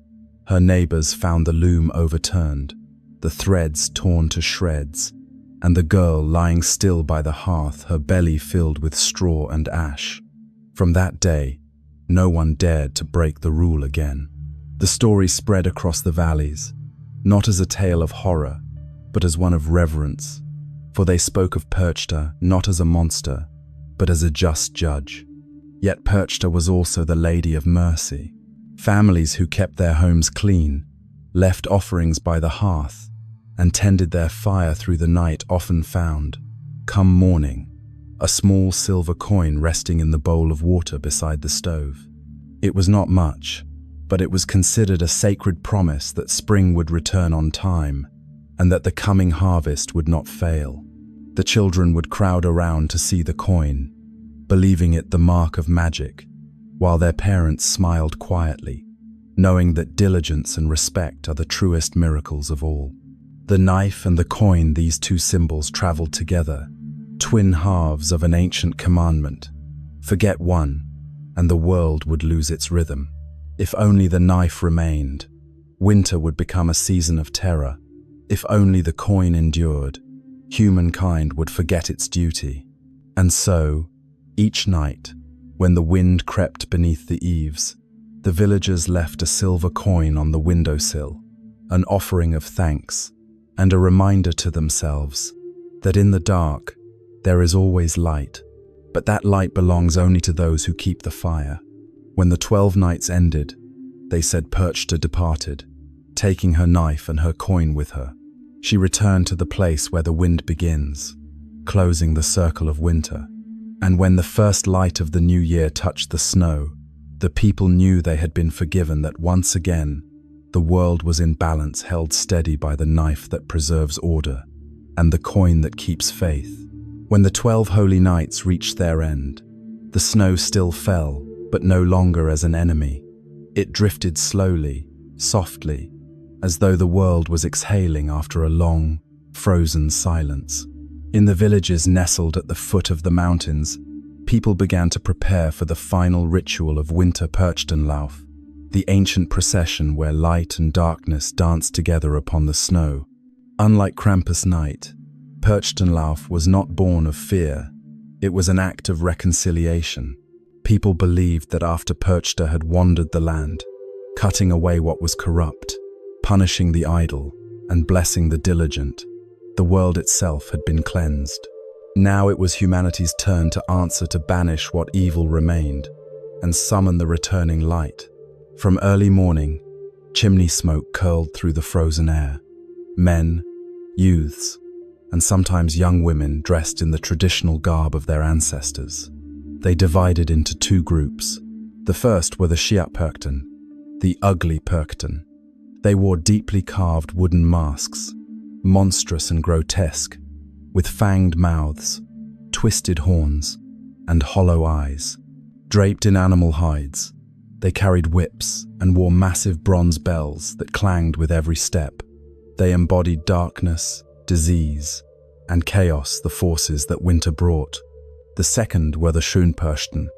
her neighbors found the loom overturned, the threads torn to shreds, and the girl lying still by the hearth, her belly filled with straw and ash. From that day, no one dared to break the rule again. The story spread across the valleys, not as a tale of horror, but as one of reverence, for they spoke of Perchta not as a monster, but as a just judge. Yet Perchta was also the Lady of Mercy. Families who kept their homes clean, left offerings by the hearth, and tended their fire through the night often found, come morning, a small silver coin resting in the bowl of water beside the stove. It was not much, but it was considered a sacred promise that spring would return on time, and that the coming harvest would not fail. The children would crowd around to see the coin, believing it the mark of magic, while their parents smiled quietly, knowing that diligence and respect are the truest miracles of all. The knife and the coin, these two symbols traveled together, twin halves of an ancient commandment. Forget one, and the world would lose its rhythm. If only the knife remained, winter would become a season of terror. If only the coin endured, humankind would forget its duty. And so, each night, when the wind crept beneath the eaves, the villagers left a silver coin on the windowsill, an offering of thanks, and a reminder to themselves that in the dark there is always light, but that light belongs only to those who keep the fire. When the 12 nights ended, they said Perchta departed, taking her knife and her coin with her. She returned to the place where the wind begins, closing the circle of winter. And when the first light of the new year touched the snow, the people knew they had been forgiven, that once again the world was in balance, held steady by the knife that preserves order and the coin that keeps faith. When the 12 holy nights reached their end, the snow still fell, but no longer as an enemy. It drifted slowly, softly, as though the world was exhaling after a long, frozen silence. In the villages nestled at the foot of the mountains, people began to prepare for the final ritual of winter Perchtenlauf, the ancient procession where light and darkness danced together upon the snow. Unlike Krampus night, Perchtenlauf was not born of fear. It was an act of reconciliation. People believed that after Perchta had wandered the land, cutting away what was corrupt, punishing the idle, and blessing the diligent, the world itself had been cleansed. Now it was humanity's turn to answer, to banish what evil remained, and summon the returning light. From early morning, chimney smoke curled through the frozen air. Men, youths, and sometimes young women dressed in the traditional garb of their ancestors. They divided into two groups. The first were the Cailleach, the ugly Perchten. They wore deeply carved wooden masks, monstrous and grotesque, with fanged mouths, twisted horns, and hollow eyes. Draped in animal hides, they carried whips and wore massive bronze bells that clanged with every step. They embodied darkness, disease, and chaos, the forces that winter brought. The second were the Perchten,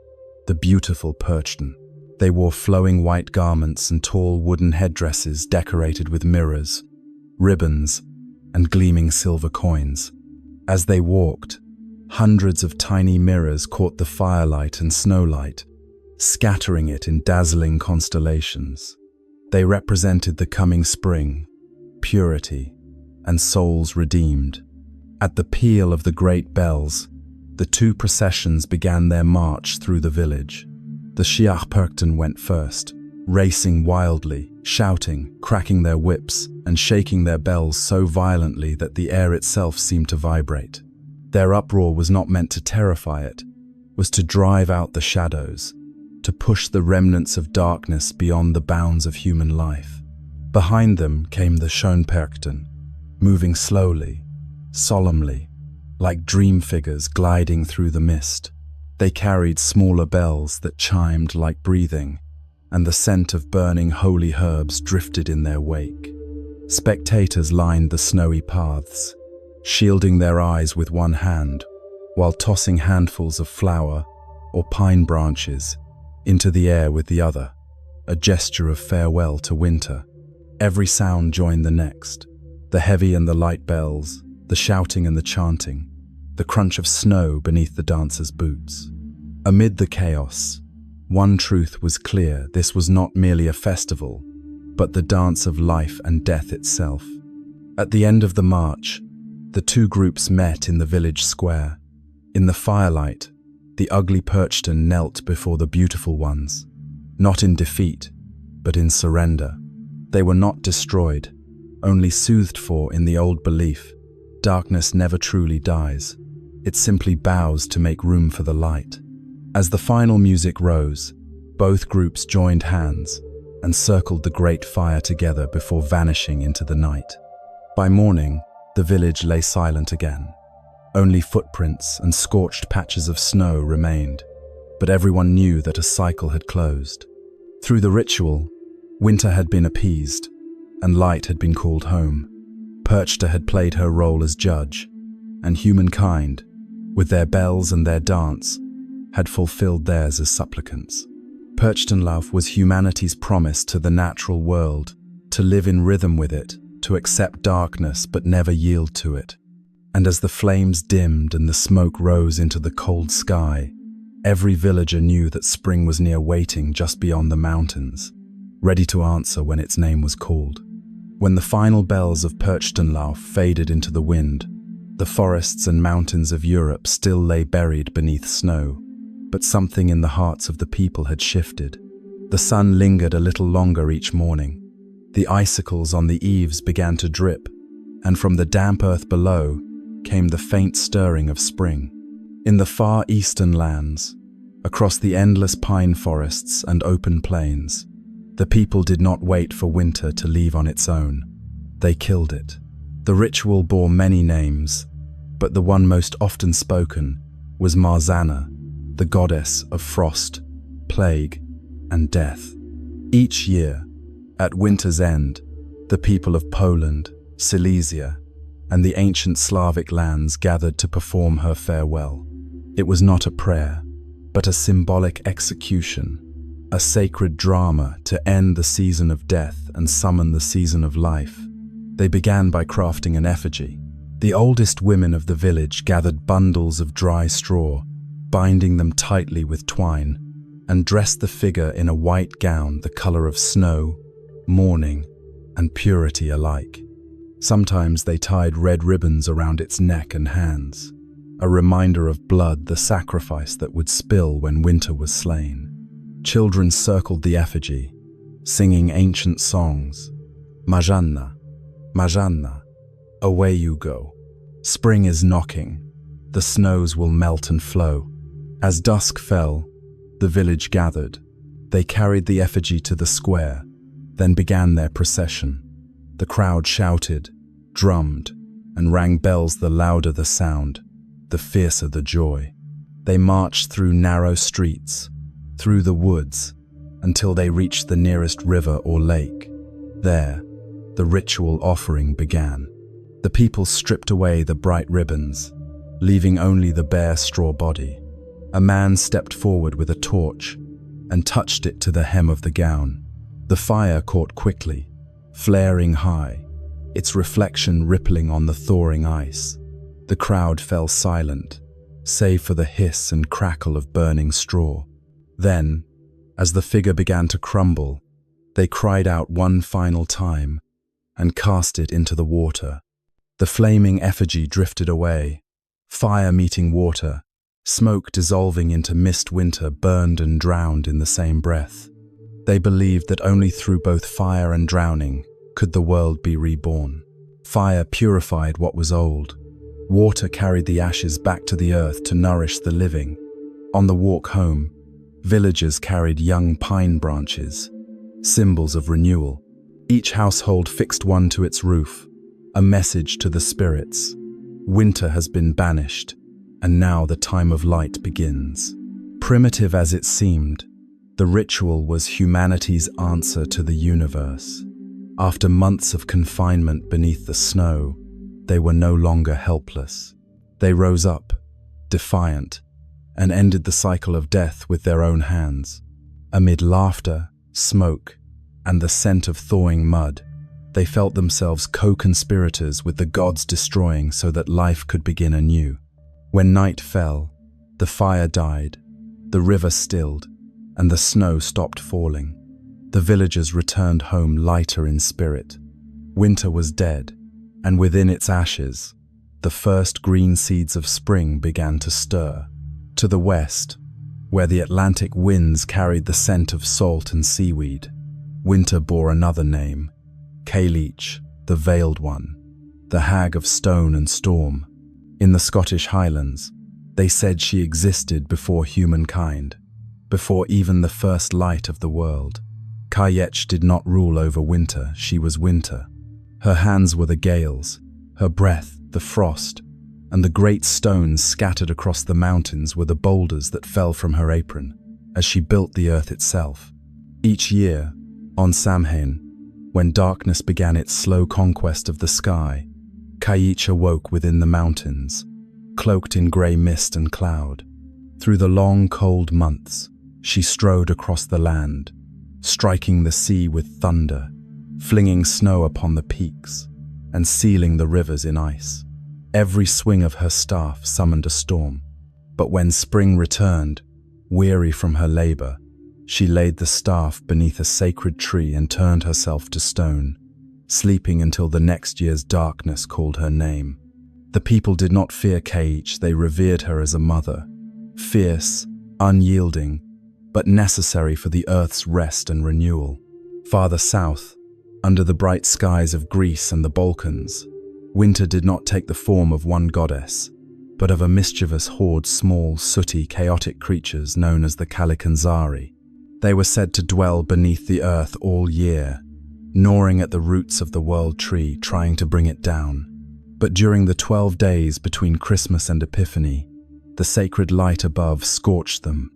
the beautiful Perchten. They wore flowing white garments and tall wooden headdresses decorated with mirrors, ribbons, and gleaming silver coins. As they walked, hundreds of tiny mirrors caught the firelight and snowlight, scattering it in dazzling constellations. They represented the coming spring, purity, and souls redeemed. At the peal of the great bells, the two processions began their march through the village. The Cailleach went first, racing wildly, shouting, cracking their whips, and shaking their bells so violently that the air itself seemed to vibrate. Their uproar was not meant to terrify it, was to drive out the shadows, to push the remnants of darkness beyond the bounds of human life. Behind them came the Perchten, moving slowly, solemnly, like dream figures gliding through the mist. They carried smaller bells that chimed like breathing, and the scent of burning holy herbs drifted in their wake. Spectators lined the snowy paths, shielding their eyes with one hand, while tossing handfuls of flower or pine branches into the air with the other, a gesture of farewell to winter. Every sound joined the next, the heavy and the light bells, the shouting and the chanting, the crunch of snow beneath the dancers' boots. Amid the chaos, one truth was clear: this was not merely a festival, but the dance of life and death itself. At the end of the march, the two groups met in the village square. In the firelight, the ugly Perchten knelt before the beautiful ones, not in defeat, but in surrender. They were not destroyed, only soothed for in the old belief: darkness never truly dies. It simply bows to make room for the light. As the final music rose, both groups joined hands and circled the great fire together before vanishing into the night. By morning, the village lay silent again. Only footprints and scorched patches of snow remained, but everyone knew that a cycle had closed. Through the ritual, winter had been appeased, and light had been called home. Perchta had played her role as judge, and humankind, with their bells and their dance, had fulfilled theirs as supplicants. Perchtenlauf was humanity's promise to the natural world, to live in rhythm with it, to accept darkness but never yield to it. And as the flames dimmed and the smoke rose into the cold sky, every villager knew that spring was near, waiting just beyond the mountains, ready to answer when its name was called. When the final bells of Perchtenlauf faded into the wind, the forests and mountains of Europe still lay buried beneath snow, but something in the hearts of the people had shifted. The sun lingered a little longer each morning. The icicles on the eaves began to drip, and from the damp earth below came the faint stirring of spring. In the far eastern lands, across the endless pine forests and open plains, the people did not wait for winter to leave on its own. They killed it. The ritual bore many names, but the one most often spoken was Marzanna, the goddess of frost, plague, and death. Each year, at winter's end, the people of Poland, Silesia, and the ancient Slavic lands gathered to perform her farewell. It was not a prayer, but a symbolic execution, a sacred drama to end the season of death and summon the season of life. They began by crafting an effigy. The oldest women of the village gathered bundles of dry straw, binding them tightly with twine, and dressed the figure in a white gown the color of snow, mourning, and purity alike. Sometimes they tied red ribbons around its neck and hands, a reminder of blood, the sacrifice that would spill when winter was slain. Children circled the effigy, singing ancient songs. Marzanna, Marzanna, Away you go. Spring is knocking. The snows will melt and flow. As dusk fell, the village gathered. They carried the effigy to the square, then began their procession. The crowd shouted, drummed, and rang bells. The louder the sound, the fiercer the joy. They marched through narrow streets, through the woods, until they reached the nearest river or lake. There, the ritual offering began. The people stripped away the bright ribbons, leaving only the bare straw body. A man stepped forward with a torch and touched it to the hem of the gown. The fire caught quickly, flaring high, its reflection rippling on the thawing ice. The crowd fell silent, save for the hiss and crackle of burning straw. Then, as the figure began to crumble, they cried out one final time and cast it into the water. The flaming effigy drifted away, fire meeting water, smoke dissolving into mist. Winter burned and drowned in the same breath. They believed that only through both fire and drowning could the world be reborn. Fire purified what was old. Water carried the ashes back to the earth to nourish the living. On the walk home, villagers carried young pine branches, symbols of renewal. Each household fixed one to its roof, a message to the spirits. Winter has been banished, and now the time of light begins. Primitive as it seemed, the ritual was humanity's answer to the universe. After months of confinement beneath the snow, they were no longer helpless. They rose up, defiant, and ended the cycle of death with their own hands. Amid laughter, smoke, and the scent of thawing mud, they felt themselves co-conspirators with the gods destroying so that life could begin anew. When night fell, the fire died, the river stilled, and the snow stopped falling. The villagers returned home lighter in spirit. Winter was dead, and within its ashes, the first green seeds of spring began to stir. To the west, where the Atlantic winds carried the scent of salt and seaweed, winter bore another name, Cailleach, the Veiled One, the hag of stone and storm. In the Scottish Highlands, they said she existed before humankind, before even the first light of the world. Cailleach did not rule over winter, she was winter. Her hands were the gales, her breath the frost, and the great stones scattered across the mountains were the boulders that fell from her apron as she built the earth itself. Each year, on Samhain, when darkness began its slow conquest of the sky, Cailleach awoke within the mountains, cloaked in grey mist and cloud. Through the long, cold months, she strode across the land, striking the sea with thunder, flinging snow upon the peaks, and sealing the rivers in ice. Every swing of her staff summoned a storm, but when spring returned, weary from her labor, she laid the staff beneath a sacred tree and turned herself to stone, sleeping until the next year's darkness called her name. The people did not fear Cailleach, they revered her as a mother, fierce, unyielding, but necessary for the earth's rest and renewal. Farther south, under the bright skies of Greece and the Balkans, winter did not take the form of one goddess, but of a mischievous horde small, sooty, chaotic creatures known as the Cailleach and Grýla. They were said to dwell beneath the earth all year, gnawing at the roots of the world tree, trying to bring it down. But during the 12 days between Christmas and Epiphany, the sacred light above scorched them,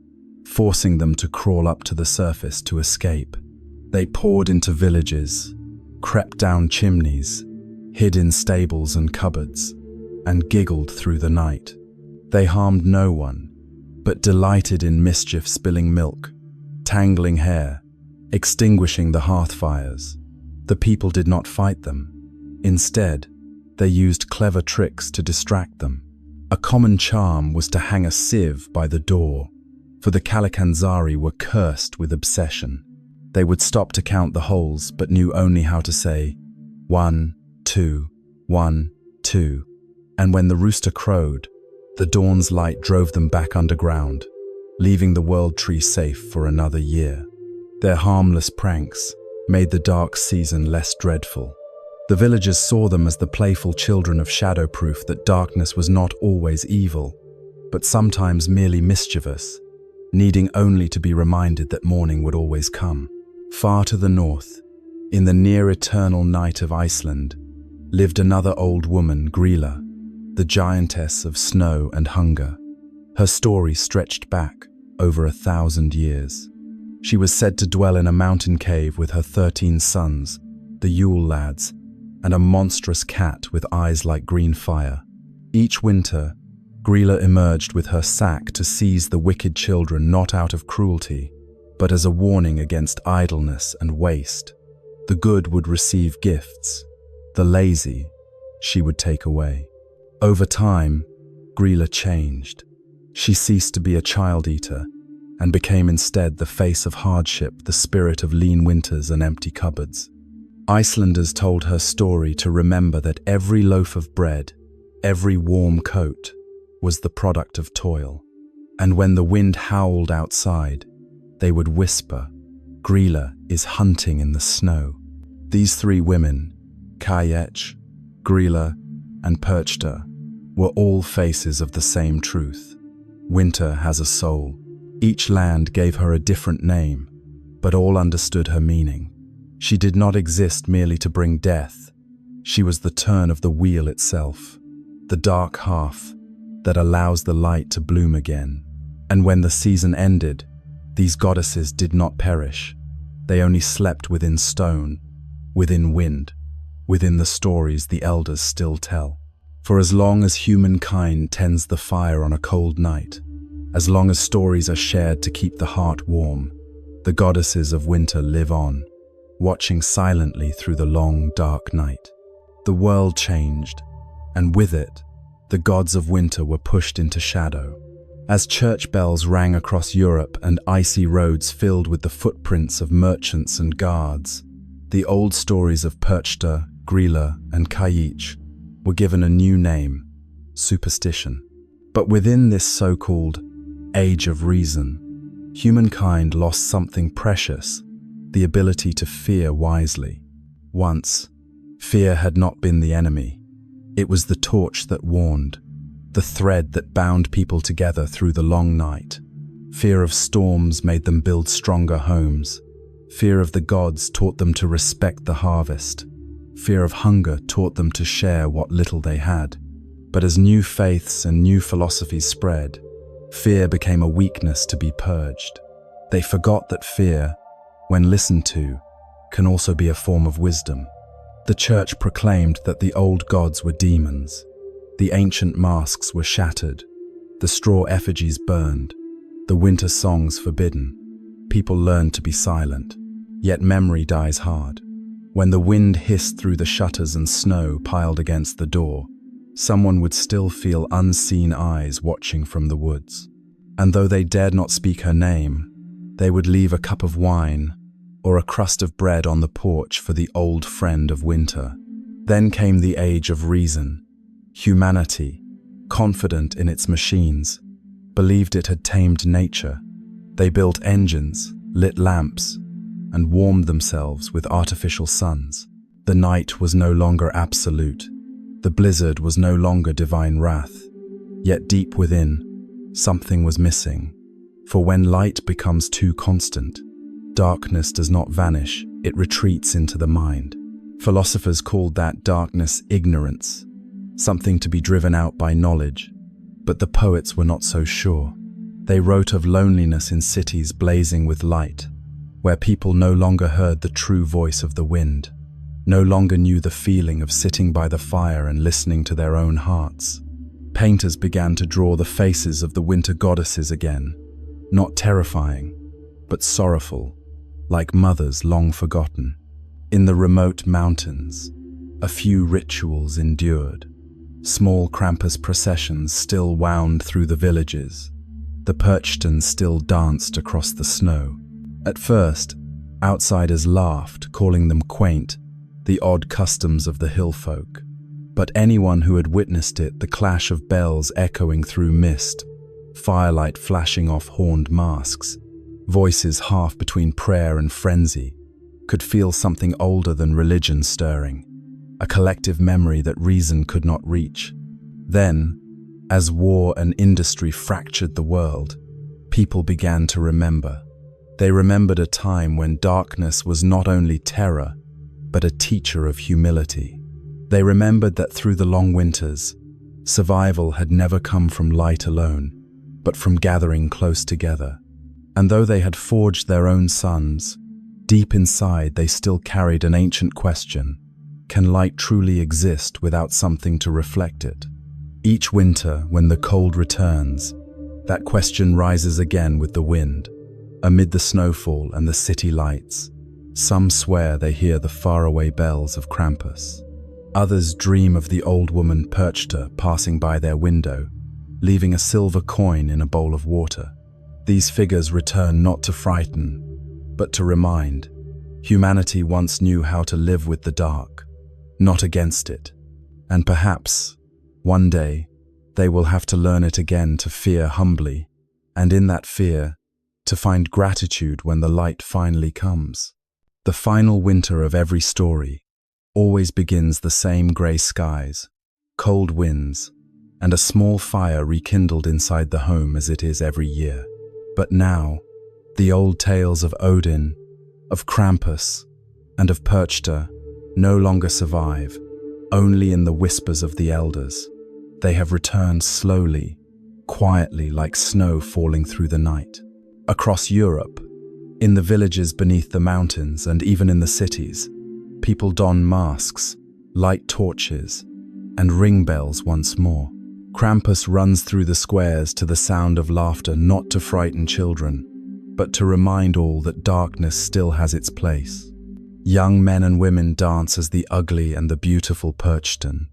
forcing them to crawl up to the surface to escape. They poured into villages, crept down chimneys, hid in stables and cupboards, and giggled through the night. They harmed no one, but delighted in mischief, spilling milk, tangling hair, extinguishing the hearth fires. The people did not fight them. Instead, they used clever tricks to distract them. A common charm was to hang a sieve by the door, for the Cailleach and Grýla were cursed with obsession. They would stop to count the holes, but knew only how to say, 1, 2, 1, 2. And when the rooster crowed, the dawn's light drove them back underground, leaving the world tree safe for another year. Their harmless pranks made the dark season less dreadful. The villagers saw them as the playful children of shadow, proof that darkness was not always evil, but sometimes merely mischievous, needing only to be reminded that morning would always come. Far to the north, in the near-eternal night of Iceland, lived another old woman, Grýla, the giantess of snow and hunger. Her story stretched back over 1,000 years. She was said to dwell in a mountain cave with her 13 sons, the Yule lads, and a monstrous cat with eyes like green fire. Each winter, Grýla emerged with her sack to seize the wicked children, not out of cruelty, but as a warning against idleness and waste. The good would receive gifts, the lazy she would take away. Over time, Grýla changed. She ceased to be a child-eater and became instead the face of hardship, the spirit of lean winters and empty cupboards. Icelanders told her story to remember that every loaf of bread, every warm coat, was the product of toil. And when the wind howled outside, they would whisper, "Grýla is hunting in the snow." These three women, Cailleach, Grýla, and Perchta, were all faces of the same truth. Winter has a soul. Each land gave her a different name, but all understood her meaning. She did not exist merely to bring death. She was the turn of the wheel itself, the dark half that allows the light to bloom again. And when the season ended, these goddesses did not perish. They only slept within stone, within wind, within the stories the elders still tell. For as long as humankind tends the fire on a cold night, as long as stories are shared to keep the heart warm, the goddesses of winter live on, watching silently through the long, dark night. The world changed, and with it, the gods of winter were pushed into shadow. As church bells rang across Europe and icy roads filled with the footprints of merchants and guards, the old stories of Perchta, Grýla, and Cailleach were given a new name, superstition. But within this so-called age of reason, humankind lost something precious, the ability to fear wisely. Once, fear had not been the enemy. It was the torch that warned, the thread that bound people together through the long night. Fear of storms made them build stronger homes. Fear of the gods taught them to respect the harvest. Fear of hunger taught them to share what little they had. But as new faiths and new philosophies spread, fear became a weakness to be purged. They forgot that fear, when listened to, can also be a form of wisdom. The church proclaimed that the old gods were demons. The ancient masks were shattered. The straw effigies burned. The winter songs forbidden. People learned to be silent. Yet memory dies hard. When the wind hissed through the shutters and snow piled against the door, someone would still feel unseen eyes watching from the woods. And though they dared not speak her name, they would leave a cup of wine or a crust of bread on the porch for the old friend of winter. Then came the age of reason. Humanity, confident in its machines, believed it had tamed nature. They built engines, lit lamps, and warmed themselves with artificial suns. The night was no longer absolute. The blizzard was no longer divine wrath. Yet deep within, something was missing. For when light becomes too constant, darkness does not vanish, it retreats into the mind. Philosophers called that darkness ignorance, something to be driven out by knowledge. But the poets were not so sure. They wrote of loneliness in cities blazing with light, where people no longer heard the true voice of the wind, no longer knew the feeling of sitting by the fire and listening to their own hearts. Painters began to draw the faces of the winter goddesses again, not terrifying, but sorrowful, like mothers long forgotten. In the remote mountains, a few rituals endured. Small Krampus processions still wound through the villages. The Perchtens still danced across the snow. At first, outsiders laughed, calling them quaint, the odd customs of the hill folk. But anyone who had witnessed it, the clash of bells echoing through mist, firelight flashing off horned masks, voices half between prayer and frenzy, could feel something older than religion stirring. a collective memory that reason could not reach. Then, as war and industry fractured the world, people began to remember. They remembered a time when darkness was not only terror, but a teacher of humility. They remembered that through the long winters, survival had never come from light alone, but from gathering close together. And though they had forged their own suns, deep inside they still carried an ancient question: can light truly exist without something to reflect it? Each winter, when the cold returns, that question rises again with the wind. Amid the snowfall and the city lights, some swear they hear the faraway bells of Krampus. Others dream of the old woman Perchta passing by their window, leaving a silver coin in a bowl of water. These figures return not to frighten, but to remind. Humanity once knew how to live with the dark, not against it. And perhaps, one day, they will have to learn it again, to fear humbly, and in that fear, to find gratitude when the light finally comes. The final winter of every story always begins the same grey skies, cold winds, and a small fire rekindled inside the home as it is every year. But now, the old tales of Odin, of Krampus, and of Perchta no longer survive, only in the whispers of the elders. They have returned slowly, quietly, like snow falling through the night. Across Europe, in the villages beneath the mountains, and even in the cities, people don masks, light torches, and ring bells once more. Krampus runs through the squares to the sound of laughter, not to frighten children, but to remind all that darkness still has its place. Young men and women dance as the ugly and the beautiful Perchten,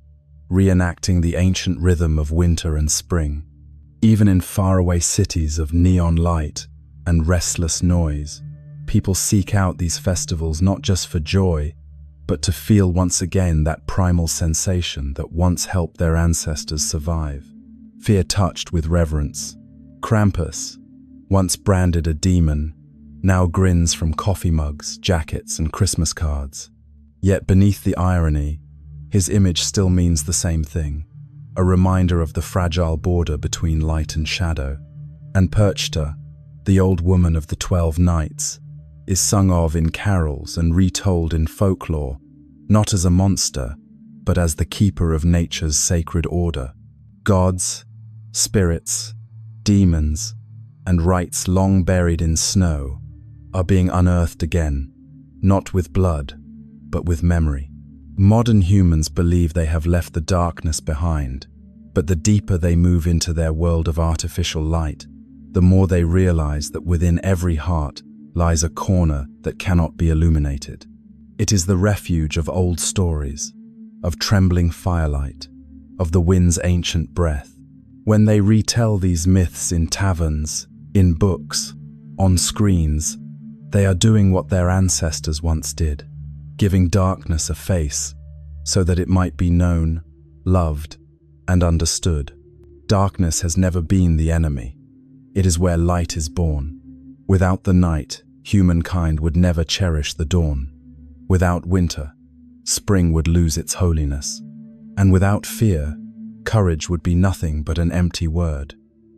reenacting the ancient rhythm of winter and spring. Even in faraway cities of neon light and restless noise, people seek out these festivals not just for joy, but to feel once again that primal sensation that once helped their ancestors survive. Fear touched with reverence. Krampus, once branded a demon, now grins from coffee mugs, jackets, and Christmas cards. Yet beneath the irony, his image still means the same thing, a reminder of the fragile border between light and shadow. And Perchta, the old woman of the 12 nights, is sung of in carols and retold in folklore, not as a monster, but as the keeper of nature's sacred order. Gods, spirits, demons, and rites long buried in snow are being unearthed again, not with blood, but with memory. Modern humans believe they have left the darkness behind, but the deeper they move into their world of artificial light, the more they realize that within every heart lies a corner that cannot be illuminated. It is the refuge of old stories, of trembling firelight, of the wind's ancient breath. When they retell these myths in taverns, in books, on screens, they are doing what their ancestors once did, giving darkness a face so that it might be known, loved, and understood. Darkness has never been the enemy. It is where light is born. Without the night, humankind would never cherish the dawn. Without winter, spring would lose its holiness. And without fear, courage would be nothing but an empty word.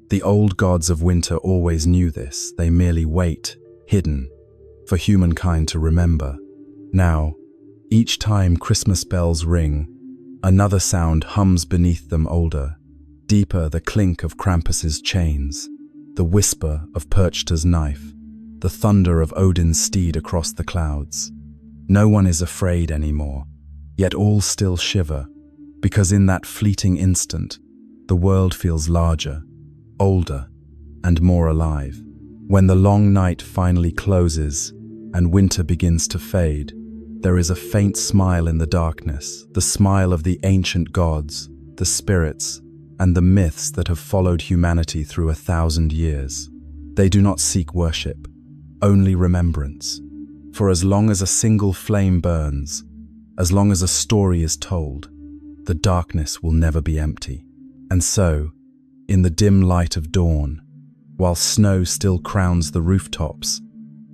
The old gods of winter always knew this. They merely wait, hidden, for humankind to remember. Now, each time Christmas bells ring, another sound hums beneath them, older, deeper: the clink of Krampus's chains, the whisper of Perchta's knife, the thunder of Odin's steed across the clouds. No one is afraid anymore, yet all still shiver, because in that fleeting instant, the world feels larger, older, and more alive. When the long night finally closes and winter begins to fade, there is a faint smile in the darkness, the smile of the ancient gods, the spirits, and the myths that have followed humanity through 1,000 years. They do not seek worship, only remembrance. For as long as a single flame burns, as long as a story is told, the darkness will never be empty. And so, in the dim light of dawn, while snow still crowns the rooftops,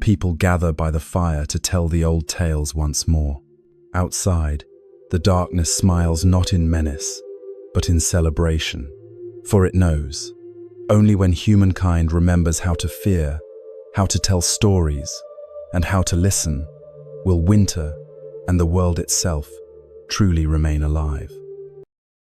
people gather by the fire to tell the old tales once more. Outside, The darkness smiles not in menace, but in celebration. For it knows, only when humankind remembers how to fear, how to tell stories, and how to listen, will winter and the world itself truly remain alive.